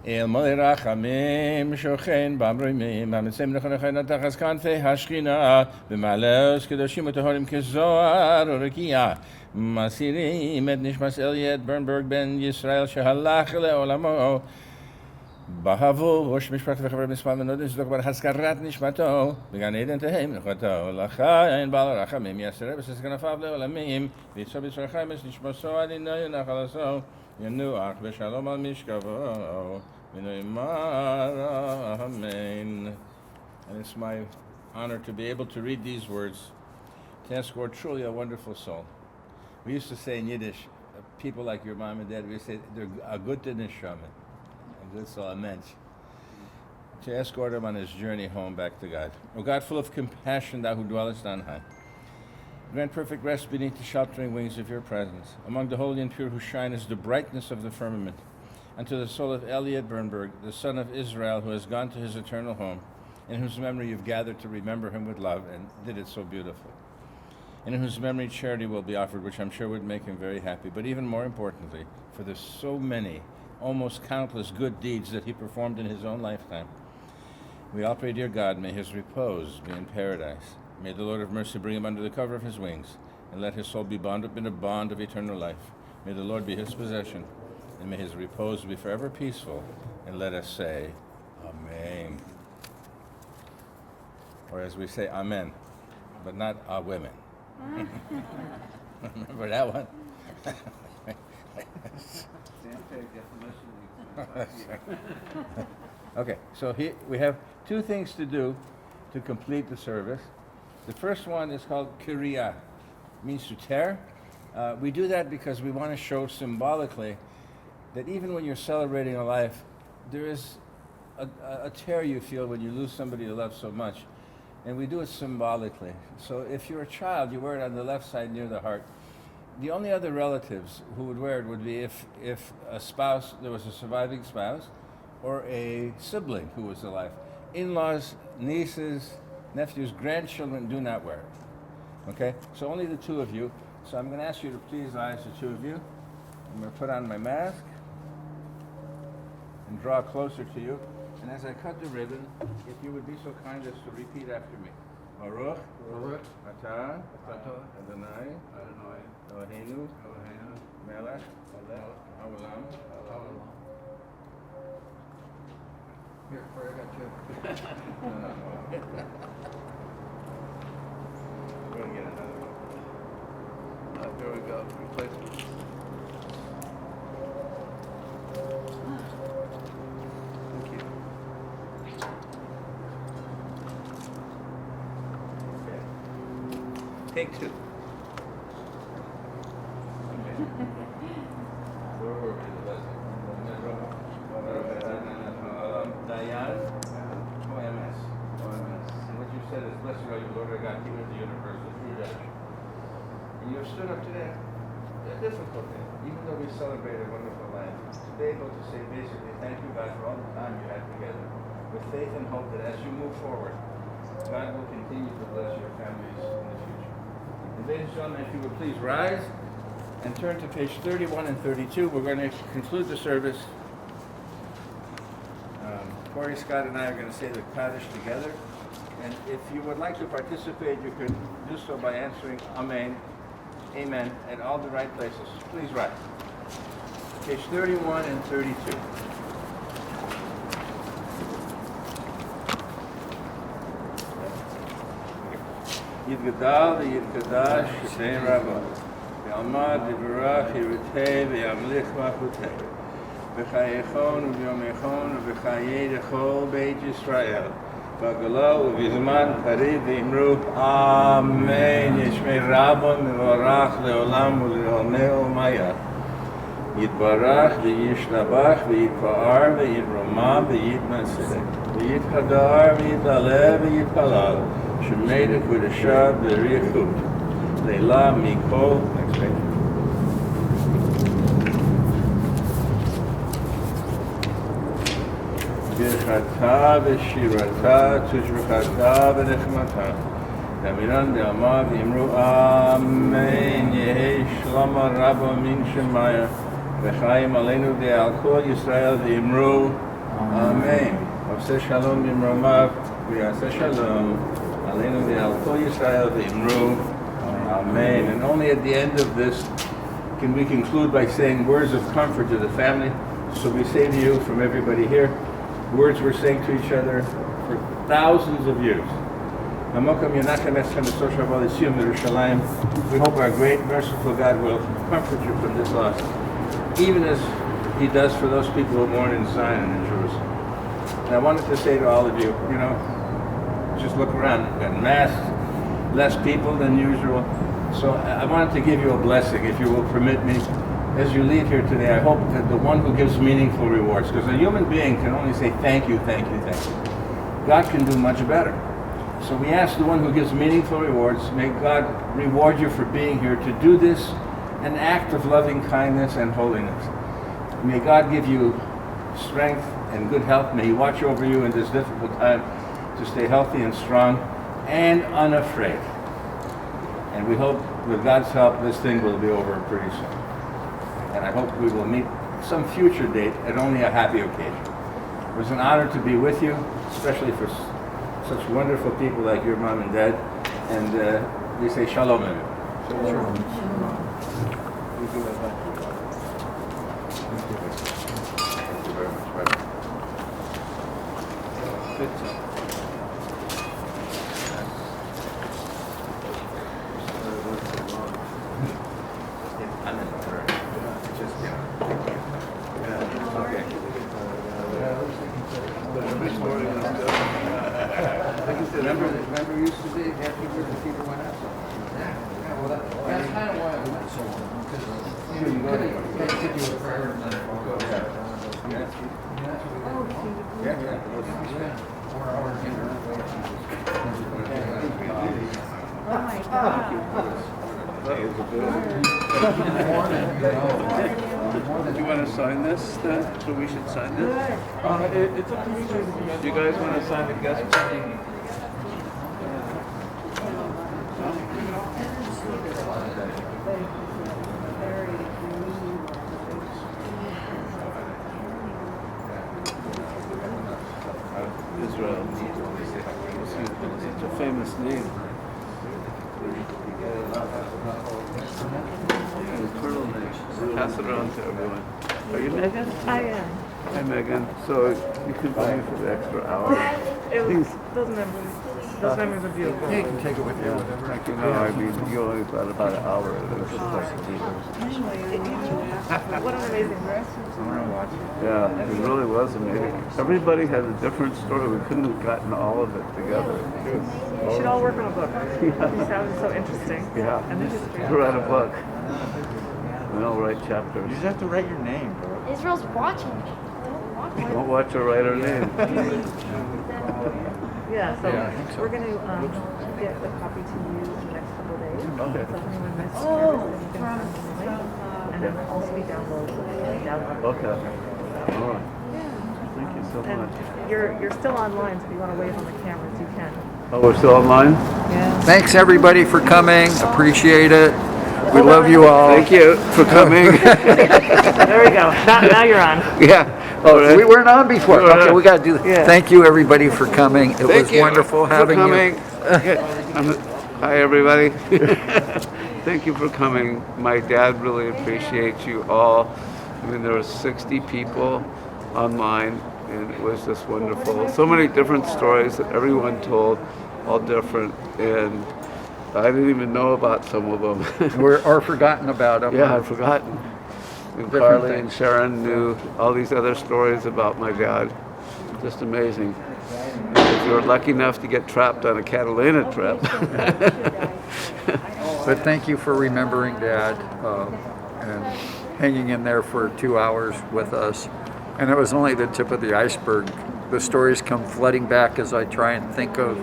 El Rachamim Shochen Bamrimim Hamitzim Nechonechon Tachas Kanfei Hashchina B'Maleos Kedoshim U'Tehorim Kezoar U'Rekiah Masirim Et Nishmas Elliot Birnberg Ben Yisrael Shehalach Le'olamo Bahavo Rosh Mishpat V'Chavar Mispal Menodin Zdok Bar Haskarat Nishmato B'Gan Eden Tehem Nechoto L'Chayin Bal Rachamim Yaser B'Ses Ganafav Le'olamim V'Yitzor B'Tzorachim Es Nishmaso Adinay Nachalaso Yanuach B'Shalom Al Mishkavo V'Noimar Amen. And it's my honor to be able to read these words to escort truly a wonderful soul. We used to say in Yiddish, people like your mom and dad, we say they're a good neshama. Good soul, a mensch, to escort him on his journey home back to God. O God, full of compassion, thou who dwellest on high, grant perfect rest beneath the sheltering wings of your presence. Among the holy and pure who shine as the brightness of the firmament, and to the soul of Elliot Birnberg, the son of Israel, who has gone to his eternal home, in whose memory you've gathered to remember him with love, and did it so beautiful. And in whose memory charity will be offered, which I'm sure would make him very happy. But even more importantly, for the so many almost countless good deeds that he performed in his own lifetime. We all pray, dear God, may his repose be in paradise. May the Lord of mercy bring him under the cover of his wings, and let his soul be bound up in a bond of eternal life. May the Lord be his possession, and may his repose be forever peaceful. And let us say, Amen. Or as we say, Amen, but not women. Remember that one? Okay, so here we have two things to do to complete the service. The first one is called Kriya, means to tear. We do that because we want to show symbolically that even when you're celebrating a life, there is a tear you feel when you lose somebody you love so much. And we do it symbolically. So if you're a child, you wear it on the left side near the heart. The only other relatives who would wear it would be if a spouse, there was a surviving spouse, or a sibling who was alive. In-laws, nieces, nephews, grandchildren do not wear it. Okay? So only the two of you. So I'm going to ask you to please eyes the two of you. I'm going to put on my mask and draw closer to you. And as I cut the ribbon, if you would be so kind as to repeat after me. Baruch, Baruch, Atah, Adonai, Eloheinu, Melech, Haolam. Here, I got you. We're going to get another one. There we go. Replacement. Thank you. Okay. Take two. Dayan, OMS. And what you said is, blessed are you, Lord our God, King of the universe, the true judge. And you have stood up today, a difficult day, even though we celebrate a wonderful life. Today, able to say basically, thank you, God, for all the time you had together, with faith and hope that as you move forward, God will continue to bless your families in the future. We Ladies and gentlemen, if you would please rise and turn to page 31 and 32. We're going to conclude the service. Corey, Scott, and I are going to say the Kaddish together. And if you would like to participate, you could do so by answering Amen, Amen, at all the right places. Please rise. Page 31 and 32. Yitgadal v'yitgadash Shnei Rabba v'yalmad v'yvarach yiritei v'yamlich machutei v'chayechon v'yomechon v'chayei dechol Beit Yisrael v'agalo v'yizman kariv v'imru Amen Yishmei Rabba mevorach leolam u'leoneo mayat Yitbarach v'yishlabach v'yitpa'ar v'yitroma v'yitmaseh v'yithadar v'yitaleh v'yitpalal Shemeda Kudashah B'Riachut Leila Mikol. Next page. Birchata V'Shirata Tushbechata V'Nechmata Damiran De'amah V'Yimru Amen Yehi Shlama Rabba Min Shemaya V'Chaim Aleinu De'al Kol Yisrael V'Yimru Amen Oseh Shalom B'Mromav V'Yaseh Shalom Aleinu De'al Kol Yisrael V'Yimru Amen. And only at the end of this can we conclude by saying words of comfort to the family. So we say to you from everybody here, words we're saying to each other for thousands of years. We hope our great merciful God will comfort you from this loss, even as He does for those people who are born in Zion and in Jerusalem. And I wanted to say to all of you, just look around, we've got masks, less people than usual. So I wanted to give you a blessing, if you will permit me. As you leave here today, I hope that the one who gives meaningful rewards, because a human being can only say thank you, thank you, thank you. God can do much better. So we ask the one who gives meaningful rewards, may God reward you for being here to do this, an act of loving kindness and holiness. May God give you strength and good health. May He watch over you in this difficult time to stay healthy and strong and unafraid. And we hope with God's help this thing will be over pretty soon. And I hope we will meet some future date at only a happy occasion. It was an honor to be with you, especially for such wonderful people like your mom and dad. And we say shalom, everyone. Shalom. Thank you very much. Good job. Remember you used to be after the fever went out? Yeah, well, that's kind of why I went so long. Because you can't take you a prayer and then go. Yeah. 4 hours in. Oh my God. Do you want to sign this then? So we should sign this? It's up to you guys. Do you guys want to sign the guest? Israel. It's a famous name. Colonel name. Pass it around to everyone. Are you Megan? I am. Hi Megan. So you can buy me for the extra hour. Those memories are beautiful. Yeah, you can take it with you, whatever. No, I mean, you only got about an hour. It was just like What an amazing dress. yeah, it really was amazing. Everybody had a different story. We couldn't have gotten all of it together. We should all work on a book. It sounds so interesting. Yeah, And the history. write a book. We all write chapters. You just have to write your name, bro. Israel's watching me. Don't watch her write her name. Yeah, so we're going to get the copy to you in the next couple of days. Okay. So if anyone missed service, then you can send them the link. And then also be downloaded. Okay. All right. Yeah. Thank you so And much. you're still online, so if you want to wave on the cameras, you can. Oh, we're still online? Thanks, everybody, for coming. Appreciate it. We love you all. Thank you for coming. There we go. Now you're on. Yeah. Oh, we weren't on before. Okay, we got to do that. Yeah. Thank you, everybody, for coming. It Thank was you wonderful for having coming. you. Hi, everybody. Thank you for coming. My dad really appreciates you all. I mean, there were 60 people online, and it was just wonderful. So many different stories that everyone told, all different, and I didn't even know about some of them. Or forgotten about them. Yeah, I've forgotten. And Carly and Sharon knew all these other stories about my dad. Just amazing. And if you were lucky enough to get trapped on a Catalina trip. But thank you for remembering Dad and hanging in there for 2 hours with us. And it was only the tip of the iceberg. The stories come flooding back as I try and think of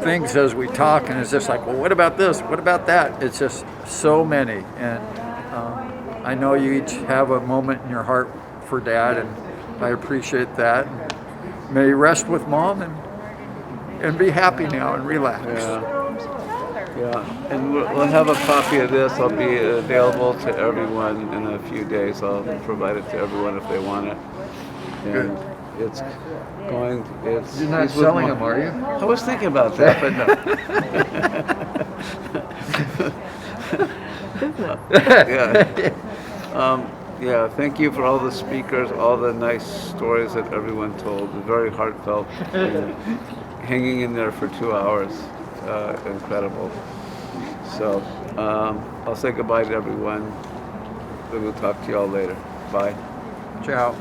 things as we talk, and it's just like, well, what about this? What about that? It's just so many. And I know you each have a moment in your heart for Dad, and I appreciate that. May you rest with Mom and be happy now and relax. Yeah, and we'll have a copy of this. I'll be available to everyone in a few days. I'll provide it to everyone if they want it. And it's going. It's. You're not selling them, are you? I was thinking about that, but no. Yeah. Thank you for all the speakers, all the nice stories that everyone told. Very heartfelt. And hanging in there for 2 hours. Incredible. So I'll say goodbye to everyone. We'll talk to you all later. Bye. Ciao.